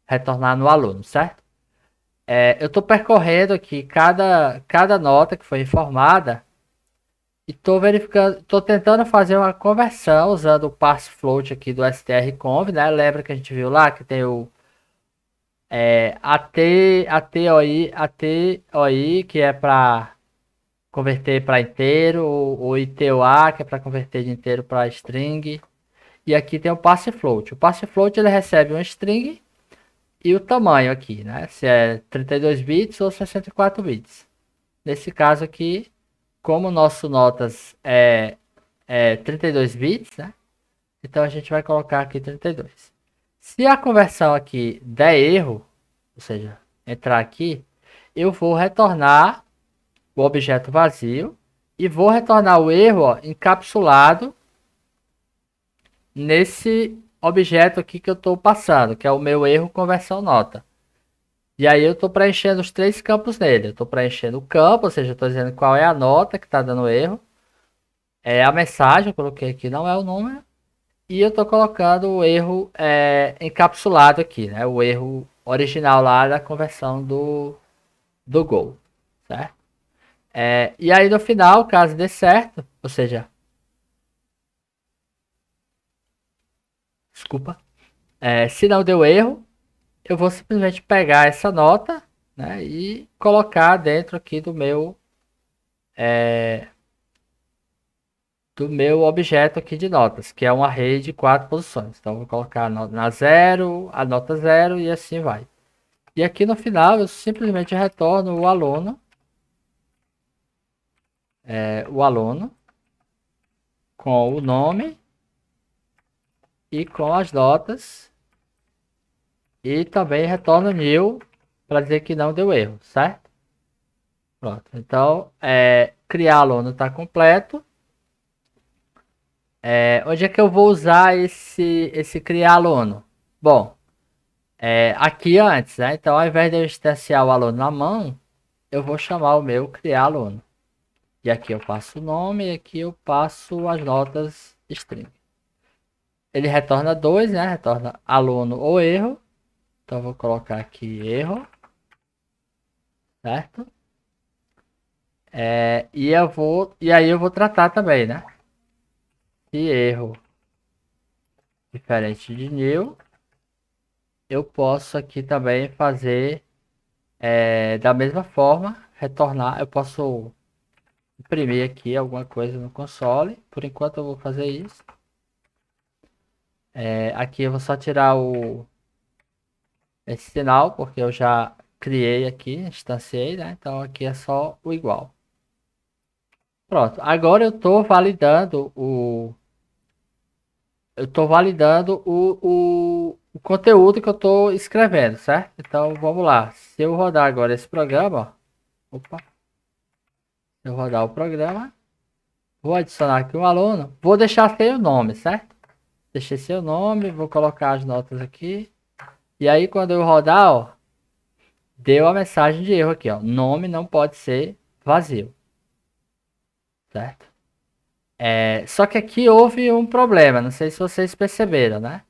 retornar no aluno, certo? Eu estou percorrendo aqui cada nota que foi informada e estou verificando, estou tentando fazer uma conversão usando o pass float aqui do strconv, né? Lembra que a gente viu lá que tem o ATOI, que é para converter para inteiro, o ITOA, que é para converter de inteiro para string. E aqui tem o pass float. O pass float ele recebe um string e o tamanho aqui, né? Se é 32 bits ou 64 bits. Nesse caso aqui, como o nosso notas é 32 bits, né? Então a gente vai colocar aqui 32. Se a conversão aqui der erro, ou seja, entrar aqui, eu vou retornar o objeto vazio e vou retornar o erro ó, encapsulado nesse objeto aqui que eu estou passando, que é o meu erro conversão nota. E aí eu estou preenchendo os três campos nele. Eu estou preenchendo o campo, ou seja, estou dizendo qual é a nota que está dando erro. É a mensagem, eu coloquei aqui, não é o número. E eu estou colocando o erro encapsulado aqui, né? O erro original lá da conversão do Go, certo? E aí no final, caso dê certo, ou seja, desculpa, se não deu erro, eu vou simplesmente pegar essa nota, né, e colocar dentro aqui do meu objeto aqui de notas, que é um array de 4 posições. Então, eu vou colocar na 0, a nota 0 e assim vai. E aqui no final, eu simplesmente retorno o aluno com o nome e com as notas. E também retorno new para dizer que não deu erro, certo? Pronto. Então, criar aluno está completo. Onde é que eu vou usar esse criar aluno? Bom, aqui antes, né? Então, ao invés de eu instanciar o aluno na mão, eu vou chamar o meu criar aluno. E aqui eu passo o nome e aqui eu passo as notas string. Ele retorna 2, né? Retorna aluno ou erro. Então, eu vou colocar aqui erro, certo? E aí eu vou tratar também, né? Se erro diferente de new, eu posso aqui também fazer da mesma forma, retornar. Eu posso imprimir aqui alguma coisa no console. Por enquanto eu vou fazer isso. Aqui eu vou só tirar esse sinal, porque eu já criei aqui, instanciei, né? Então aqui é só o igual. Pronto, agora eu estou validando o conteúdo que eu estou escrevendo, certo? Então vamos lá. Se eu rodar agora esse programa, ó, opa, se eu rodar o programa, vou adicionar aqui um aluno, vou deixar sem o nome, certo? Deixei seu nome, vou colocar as notas aqui. E aí quando eu rodar, ó, deu a mensagem de erro aqui, ó. Nome não pode ser vazio, certo? Só que aqui houve um problema, não sei se vocês perceberam, né?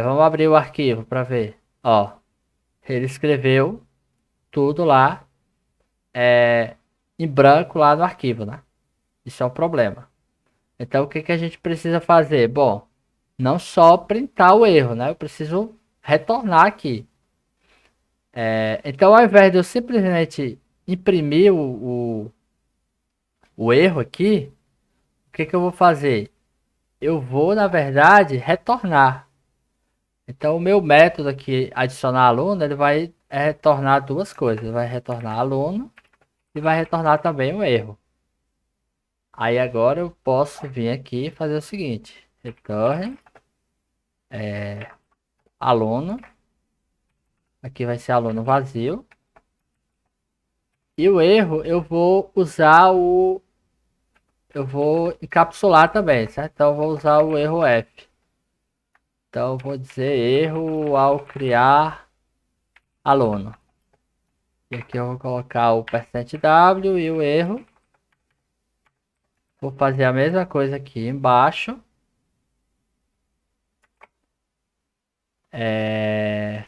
Vamos abrir o arquivo para ver. Ó, ele escreveu tudo lá em branco lá no arquivo, né? Isso é um problema. Então o que que a gente precisa fazer? Bom, não só printar o erro, né? Eu preciso retornar aqui. Então ao invés de eu simplesmente imprimir o erro aqui, o que que eu vou fazer? Eu vou, na verdade, retornar. Então o meu método aqui, adicionar aluno, ele vai retornar duas coisas. Ele vai retornar aluno e vai retornar também um erro. Aí agora eu posso vir aqui e fazer o seguinte: retorne aluno Aqui vai ser aluno vazio. E o erro eu vou usar o... Eu vou encapsular também, certo? Então eu vou usar o erro F. Então eu vou dizer erro ao criar aluno. E aqui eu vou colocar o %w e o erro. Vou fazer a mesma coisa aqui embaixo.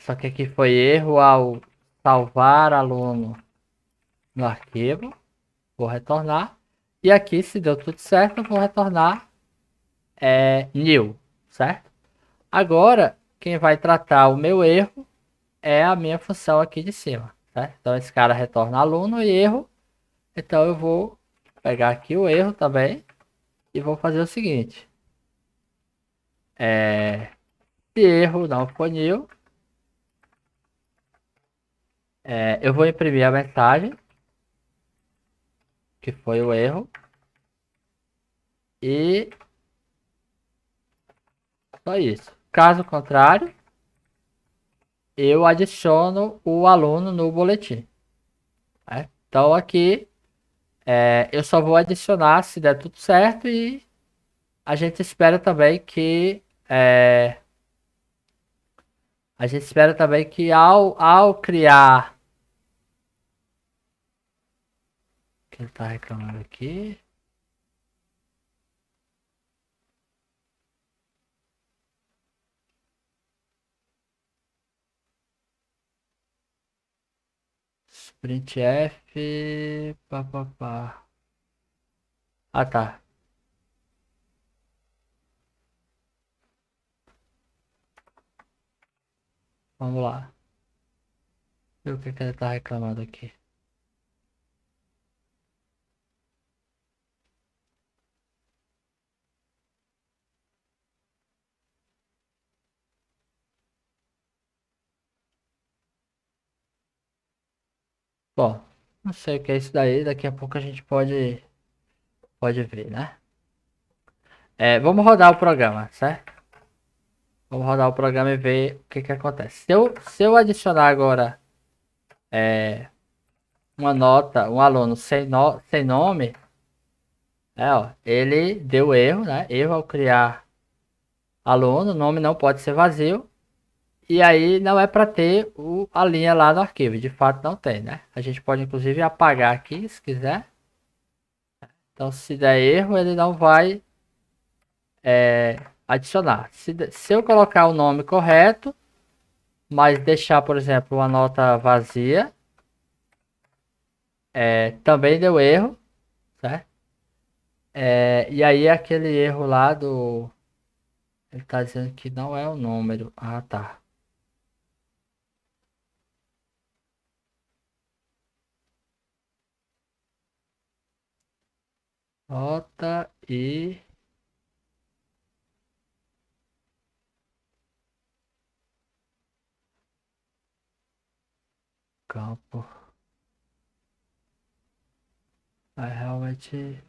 Só que aqui foi erro ao salvar aluno no arquivo. Vou retornar. E aqui, se deu tudo certo, eu vou retornar new, certo? Agora, quem vai tratar o meu erro é a minha função aqui de cima, certo? Então, esse cara retorna aluno e erro. Então, eu vou pegar aqui o erro também e vou fazer o seguinte. Se erro não for new, eu vou imprimir a mensagem, que foi o erro. E só isso. Caso contrário, eu adiciono o aluno no boletim. Né? Então aqui eu só vou adicionar se der tudo certo e a gente espera também que ao criar, que ele está reclamando aqui. Printf, papapá. Ah, tá. Vamos lá. Ver o que ele tá reclamando aqui. Bom, não sei o que é isso daí. Daqui a pouco a gente pode ver, né? Vamos rodar o programa, certo? Vamos rodar o programa e ver o que acontece. Se eu adicionar agora uma nota, um aluno sem nome, ó, ele deu erro, né? Erro ao criar aluno, o nome não pode ser vazio. E aí não é para ter a linha lá no arquivo. De fato não tem, né? A gente pode inclusive apagar aqui, se quiser. Então se der erro, ele não vai adicionar. Se eu colocar o nome correto, mas deixar, por exemplo, uma nota vazia, também deu erro, certo? E aí aquele erro lá do... Ele tá dizendo que não é o número. Ah, tá. Nota e campo. Realmente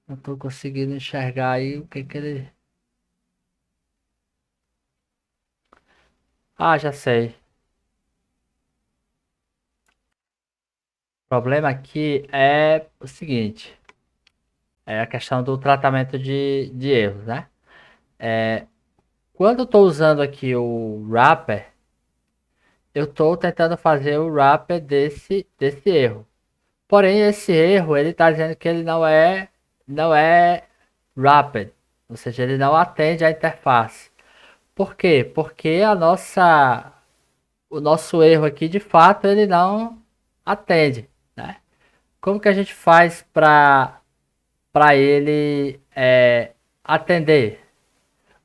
não tô conseguindo enxergar aí o que ele... Ah, já sei. O problema aqui é o seguinte. É a questão do tratamento de erros, né? Quando eu estou usando aqui o wrapper, eu estou tentando fazer o wrapper desse erro. Porém, esse erro, ele está dizendo que ele não é wrapped. Ou seja, ele não atende a interface. Por quê? Porque o nosso erro aqui, de fato, ele não atende, né? Como que a gente faz para ele atender?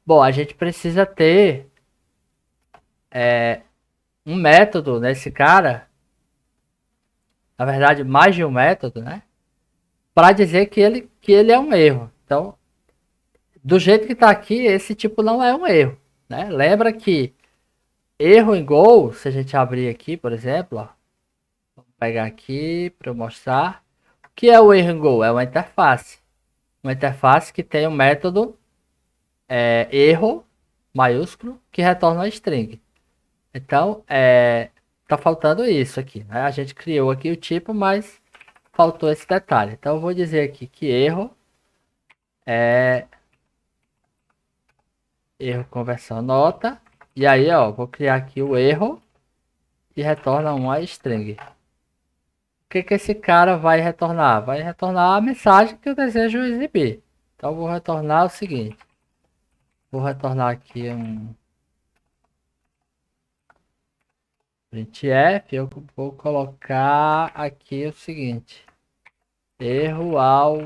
Bom, a gente precisa ter um método nesse cara, na verdade, mais de um método, né? Para dizer que ele é um erro. Então, do jeito que está aqui, esse tipo não é um erro, né? Lembra que erro em Go, se a gente abrir aqui, por exemplo, ó, vou pegar aqui para eu mostrar. O que é o erro em Go? É uma interface. Uma interface que tem um método erro maiúsculo que retorna uma string. Então, tá faltando isso aqui, né? A gente criou aqui o tipo, mas faltou esse detalhe. Então, eu vou dizer aqui que é erro conversão nota. E aí, ó, vou criar aqui o erro e retorna uma string. O que que esse cara vai retornar? Vai retornar a mensagem que eu desejo exibir. Então, eu vou retornar o seguinte. Vou retornar aqui um printf. Eu vou colocar aqui o seguinte. Erro ao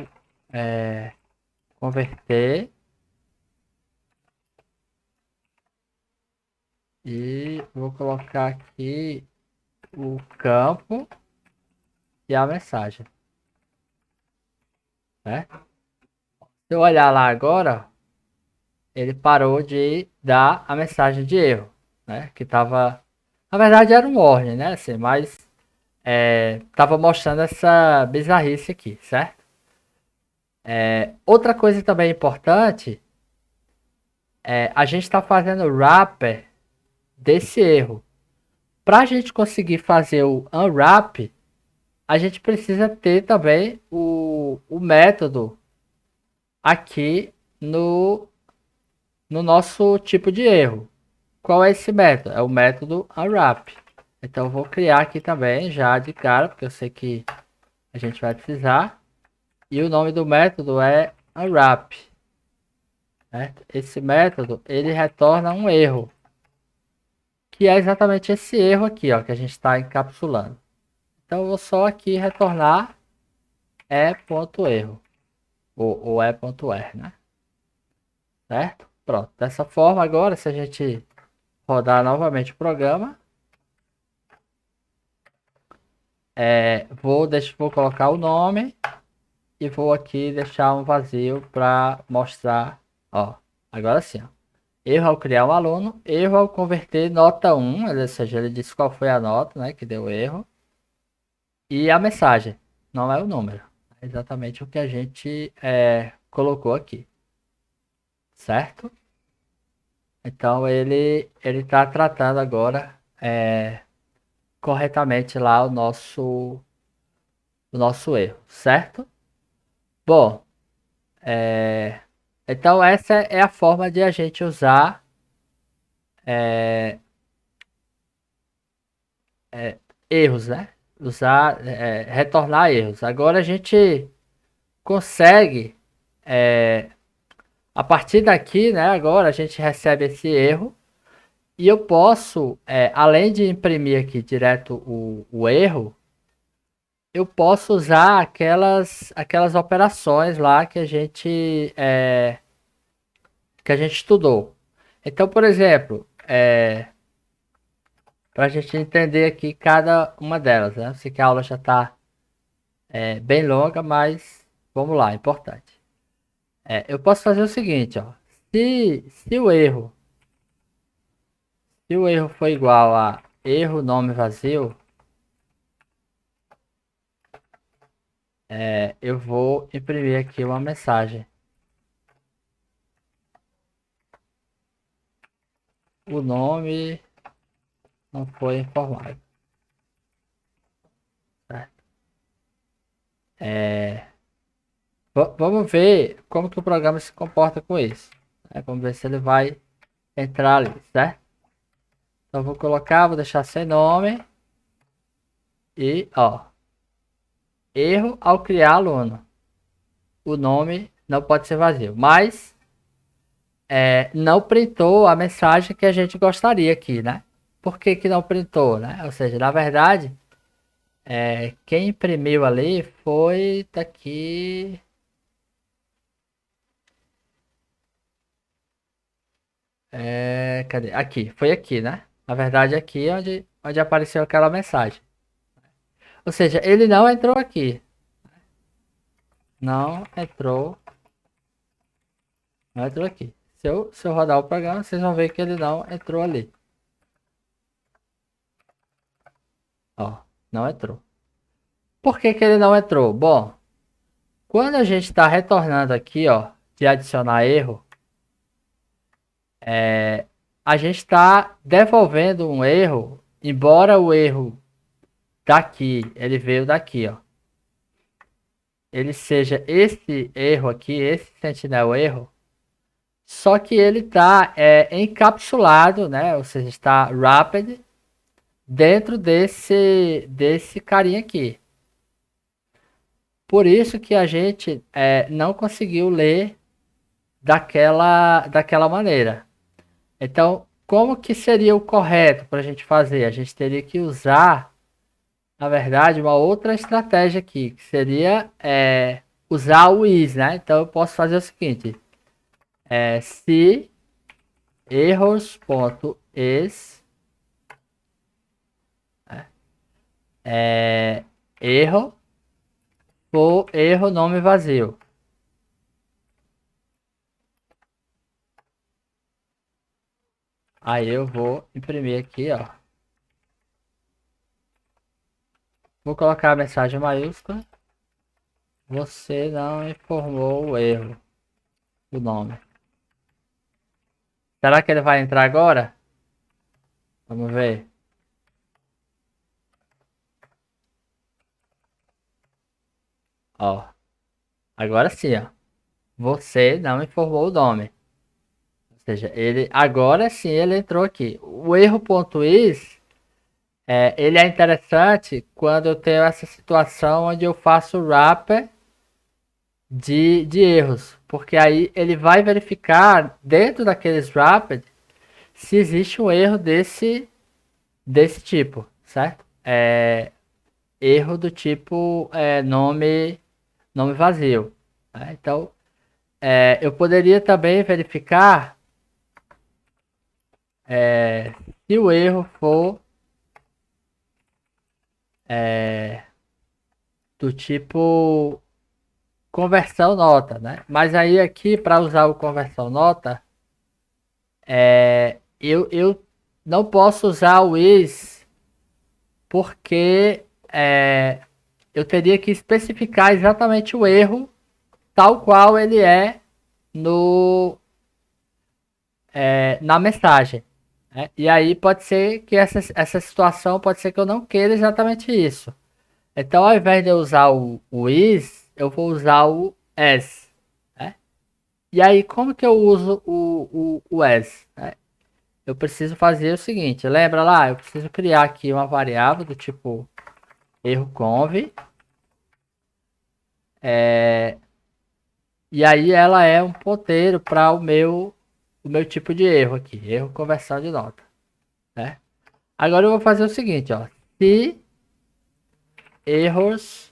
converter. E vou colocar aqui o campo e a mensagem. Né? Se eu olhar lá agora, ele parou de dar a mensagem de erro. Né? Que tava. Na verdade era um warning, né? Assim, mas tava mostrando essa bizarrice aqui, certo? Outra coisa também importante a gente está fazendo wrapper desse erro. Para a gente conseguir fazer o unwrap, a gente precisa ter também o método aqui no nosso tipo de erro. Qual é esse método? É o método unwrap. Então eu vou criar aqui também já de cara, porque eu sei que a gente vai precisar. E o nome do método é unwrap. Certo? Esse método ele retorna um erro, que é exatamente esse erro aqui, ó, que a gente está encapsulando. Então eu vou só aqui retornar e.erro ou e.er, né? Certo? Pronto. Dessa forma agora, se a gente rodar novamente o programa, vou colocar o nome e vou aqui deixar um vazio para mostrar, ó, agora sim, ó. Erro ao criar um aluno, erro ao converter nota 1, ou seja, ele disse qual foi a nota, né, que deu erro, e a mensagem, não é o número, é exatamente o que a gente colocou aqui, certo? Então ele está tratando agora corretamente lá o nosso erro, certo? Bom, então essa é a forma de a gente usar erros, né? Usar, retornar erros. Agora a gente consegue, a partir daqui, né? Agora a gente recebe esse erro e eu posso, além de imprimir aqui direto o erro, eu posso usar aquelas operações lá que a gente estudou. Então, por exemplo, para a gente entender aqui cada uma delas, né? Eu sei que a aula já está bem longa, mas vamos lá, importante. Eu posso fazer o seguinte, ó. Se o erro for igual a erro nome vazio, eu vou imprimir aqui uma mensagem. O nome não foi informado. Certo? Vamos ver como que o programa se comporta com isso. Vamos ver se ele vai entrar ali, certo? Então vou deixar sem nome. E, ó, erro ao criar aluno. O nome não pode ser vazio, mas não printou a mensagem que a gente gostaria aqui, né? Por que que não printou, né? Ou seja, na verdade, quem imprimiu ali foi daqui. Cadê? Aqui, foi aqui, né? Na verdade, aqui onde apareceu aquela mensagem. Ou seja, ele não entrou aqui. Não entrou. Não entrou aqui. Se eu rodar o programa, vocês vão ver que ele não entrou ali. Ó, não entrou. Por que que ele não entrou? Bom, quando a gente está retornando aqui, ó, de adicionar erro, a gente está devolvendo um erro, embora o erro daqui, ele veio daqui, ó. Ele seja esse erro aqui, esse sentinel erro, só que ele está encapsulado, né? Ou seja, está wrapped dentro desse carinha aqui. Por isso que a gente não conseguiu ler daquela maneira. Então, como que seria o correto para a gente fazer? A gente teria que usar, na verdade, uma outra estratégia aqui, que seria usar o is, né? Então, eu posso fazer o seguinte: se erros.is erro for erro nome vazio. Aí eu vou imprimir aqui, ó. Vou colocar a mensagem maiúscula. Você não informou o erro do nome. Será que ele vai entrar agora? Vamos ver. Ó. Agora sim, ó. Você não informou o nome. Ou seja, ele agora sim ele entrou aqui. O erro.is ele é interessante quando eu tenho essa situação onde eu faço wrapper de erros. Porque aí ele vai verificar dentro daqueles wrapped se existe um erro desse tipo, certo? Erro do tipo nome vazio. Né? Então, eu poderia também verificar se o erro for do tipo conversão nota, né? Mas aí aqui para usar o conversão nota, eu não posso usar o is porque eu teria que especificar exatamente o erro tal qual ele é no na mensagem. Né? E aí pode ser que essa situação pode ser que eu não queira exatamente isso. Então, ao invés de eu usar o is, eu vou usar o as. Né? E aí, como que eu uso o as? Né? Eu preciso fazer o seguinte, lembra lá? Eu preciso criar aqui uma variável do tipo erro conv. E aí ela é um ponteiro para o meu tipo de erro aqui, erro conversão de nota. Né? Agora eu vou fazer o seguinte, ó. Se erros.as,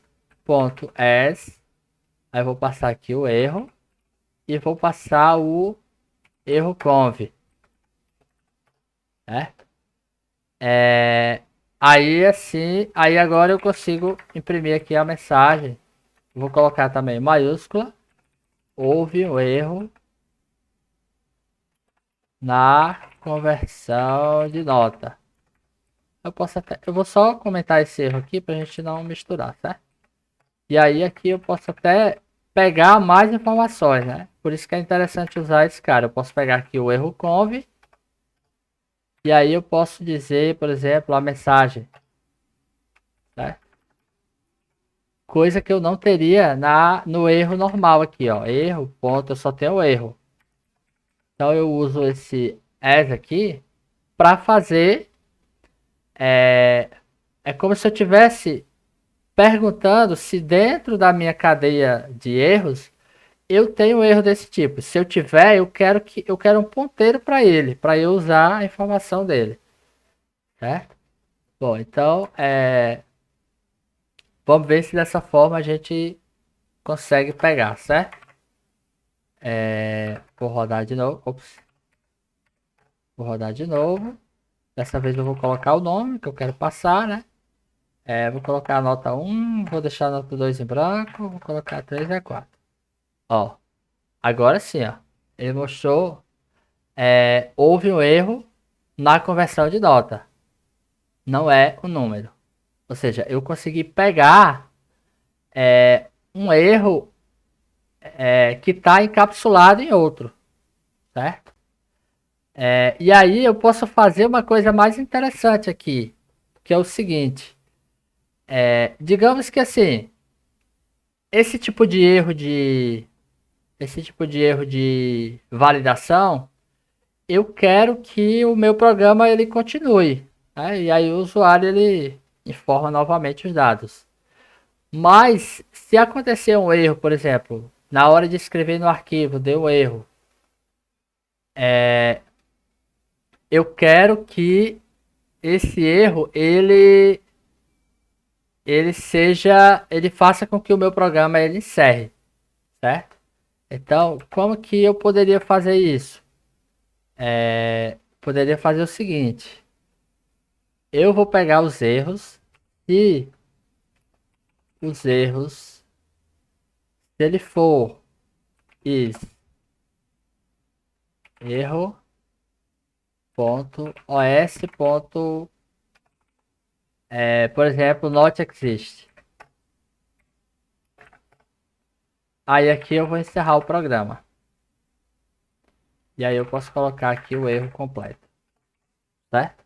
aí eu vou passar aqui o erro e vou passar o erro conv. Né? Aí assim, aí agora eu consigo imprimir aqui a mensagem. Vou colocar também maiúscula. Houve um erro na conversão de nota. Eu vou só comentar esse erro aqui pra gente não misturar, certo? E aí aqui eu posso até pegar mais informações, né? Por isso que é interessante usar esse cara. Eu posso pegar aqui o erro conv. E aí eu posso dizer, por exemplo, a mensagem. Certo? Coisa que eu não teria no erro normal aqui, ó. Erro, ponto, eu só tenho o erro. Então eu uso esse as aqui para fazer. É como se eu tivesse perguntando se dentro da minha cadeia de erros eu tenho um erro desse tipo. Se eu tiver, eu quero um ponteiro para ele, para eu usar a informação dele, certo? Bom, então vamos ver se dessa forma a gente consegue pegar, certo? Vou rodar de novo. Ops. Vou rodar de novo. Dessa vez eu vou colocar o nome que eu quero passar, né? Vou colocar a nota 1, vou deixar a nota 2 em branco, vou colocar 3 e 4. Ó, agora sim, ó. Ele mostrou, houve um erro na conversão de nota. Não é o número. Ou seja, eu consegui pegar um erro que está encapsulado em outro, certo? E aí eu posso fazer uma coisa mais interessante aqui, que é o seguinte. Digamos que assim, esse tipo de erro de esse tipo de erro de validação, eu quero que o meu programa ele continue, né? E aí o usuário ele informa novamente os dados. Mas se acontecer um erro, por exemplo, na hora de escrever no arquivo deu erro, eu quero que esse erro ele faça com que o meu programa ele encerre, certo? Então, como que eu poderia fazer isso? Poderia fazer o seguinte: eu vou pegar os erros e os erros, se ele for is erro ponto os ponto, por exemplo, not exist. Aí aqui eu vou encerrar o programa. E aí eu posso colocar aqui o erro completo, certo?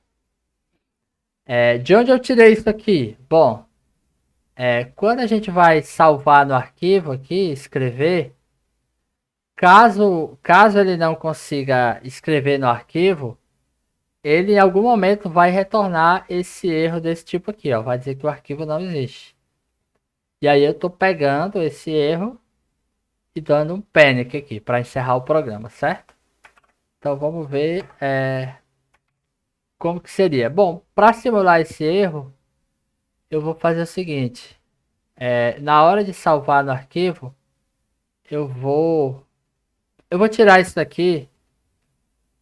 De onde eu tirei isso aqui? Bom, quando a gente vai salvar no arquivo aqui, escrever, caso ele não consiga escrever no arquivo, ele em algum momento vai retornar esse erro desse tipo aqui, ó, vai dizer que o arquivo não existe. E aí eu estou pegando esse erro e dando um panic aqui para encerrar o programa, certo? Então vamos ver como que seria. Bom, para simular esse erro, eu vou fazer o seguinte: na hora de salvar no arquivo, eu vou tirar isso daqui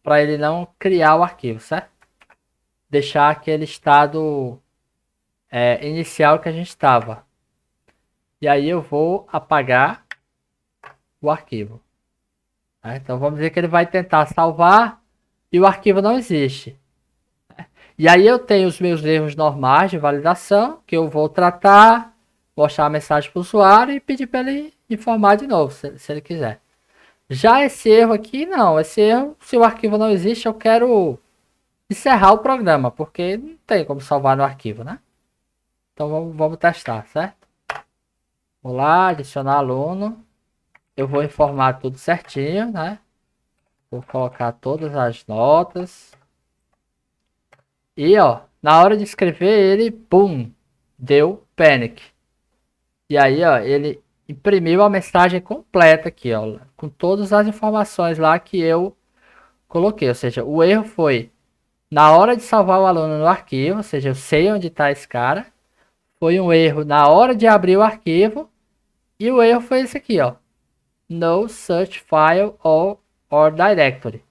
para ele não criar o arquivo, certo? Deixar aquele estado inicial que a gente estava. E aí eu vou apagar o arquivo. Então vamos dizer que ele vai tentar salvar e o arquivo não existe. E aí eu tenho os meus erros normais de validação que eu vou tratar, mostrar a mensagem para o usuário e pedir para ele informar de novo, se ele quiser. Já esse erro aqui, não. Esse erro, se o arquivo não existe, eu quero encerrar o programa, porque não tem como salvar no arquivo, né? Então vamos testar, certo? Vou lá, adicionar aluno. Eu vou informar tudo certinho, né? Vou colocar todas as notas. E ó, na hora de escrever ele, pum, deu panic. E aí, ó, ele imprimiu a mensagem completa aqui, ó, com todas as informações lá que eu coloquei. Ou seja, o erro foi na hora de salvar o aluno no arquivo, ou seja, eu sei onde está esse cara. Foi um erro na hora de abrir o arquivo. E o erro foi esse aqui, ó. No such file or directory.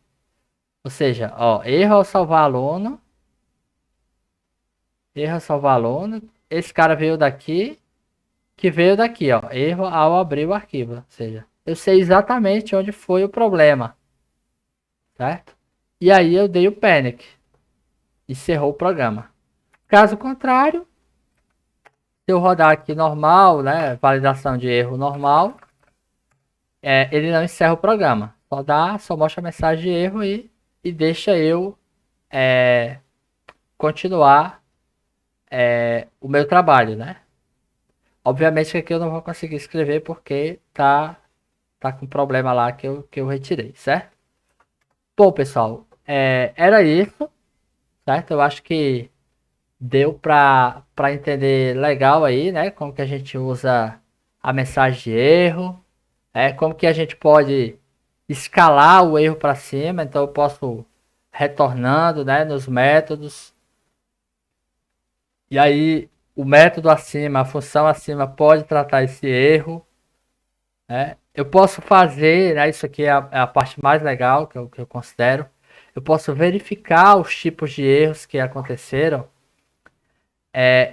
Ou seja, ó, erro ao salvar aluno. Erro ao salvar aluno. Esse cara veio daqui, que veio daqui, ó. Erro ao abrir o arquivo. Ou seja, eu sei exatamente onde foi o problema. Certo? E aí eu dei o panic. E cerrou o programa. Caso contrário, se eu rodar aqui normal, né? Validação de erro normal. Ele não encerra o programa. Só mostra a mensagem de erro e deixa eu continuar o meu trabalho, né? Obviamente que aqui eu não vou conseguir escrever porque tá com problema lá que eu retirei, certo? Bom, pessoal, era isso, certo? Eu acho que deu para entender legal aí, né? Como que a gente usa a mensagem de erro, como que a gente pode escalar o erro para cima. Então eu posso retornando, né, nos métodos. E aí o método acima, a função acima pode tratar esse erro, né? Eu posso fazer, né, isso aqui é a parte mais legal que eu considero. Eu posso verificar os tipos de erros que aconteceram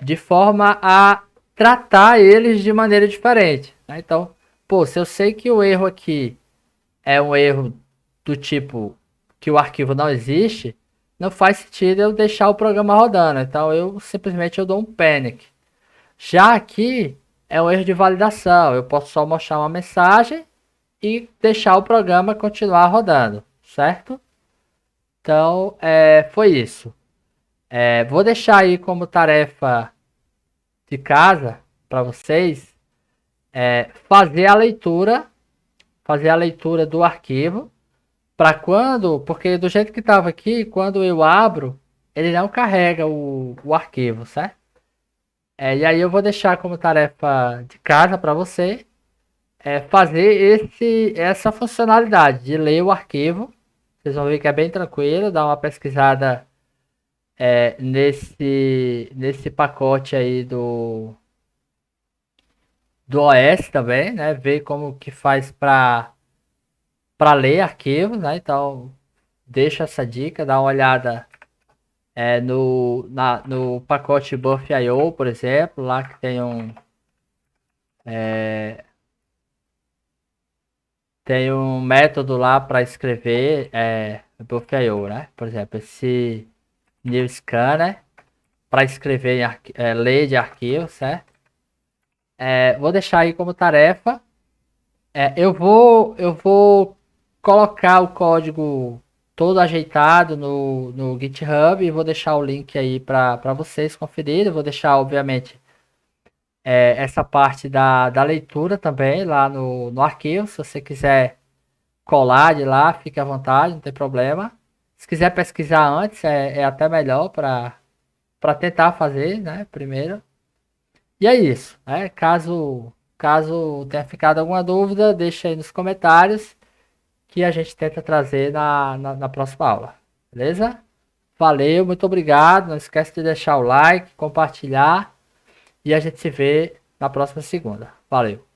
de forma a tratar eles de maneira diferente, né? Então, pô, se eu sei que o erro aqui é um erro do tipo que o arquivo não existe, não faz sentido eu deixar o programa rodando. Então eu simplesmente dou um panic. Já aqui é um erro de validação. Eu posso só mostrar uma mensagem e deixar o programa continuar rodando, certo? Então, foi isso. Vou deixar aí como tarefa de casa para vocês fazer a leitura do arquivo para porque do jeito que estava aqui, quando eu abro, ele não carrega o arquivo, certo? E aí eu vou deixar como tarefa de casa para você fazer essa funcionalidade de ler o arquivo. Vocês vão ver que é bem tranquilo, dá uma pesquisada nesse pacote aí do OS também, né? Ver como que faz para ler arquivos, né? Então, deixa essa dica, dá uma olhada no pacote Buff.io, por exemplo, lá que tem um método lá para escrever Buff.io, né? Por exemplo, esse New Scanner para escrever ler de arquivo, certo? Vou deixar aí como tarefa. Eu vou colocar o código todo ajeitado no GitHub e vou deixar o link aí para vocês conferirem. Eu vou deixar, obviamente, essa parte da leitura também lá no arquivo. Se você quiser colar de lá, fique à vontade, não tem problema. Se quiser pesquisar antes, é até melhor para tentar fazer, né, primeiro. E é isso, né? Caso tenha ficado alguma dúvida, deixa aí nos comentários que a gente tenta trazer na próxima aula. Beleza? Valeu, muito obrigado. Não esquece de deixar o like, compartilhar e a gente se vê na próxima segunda. Valeu!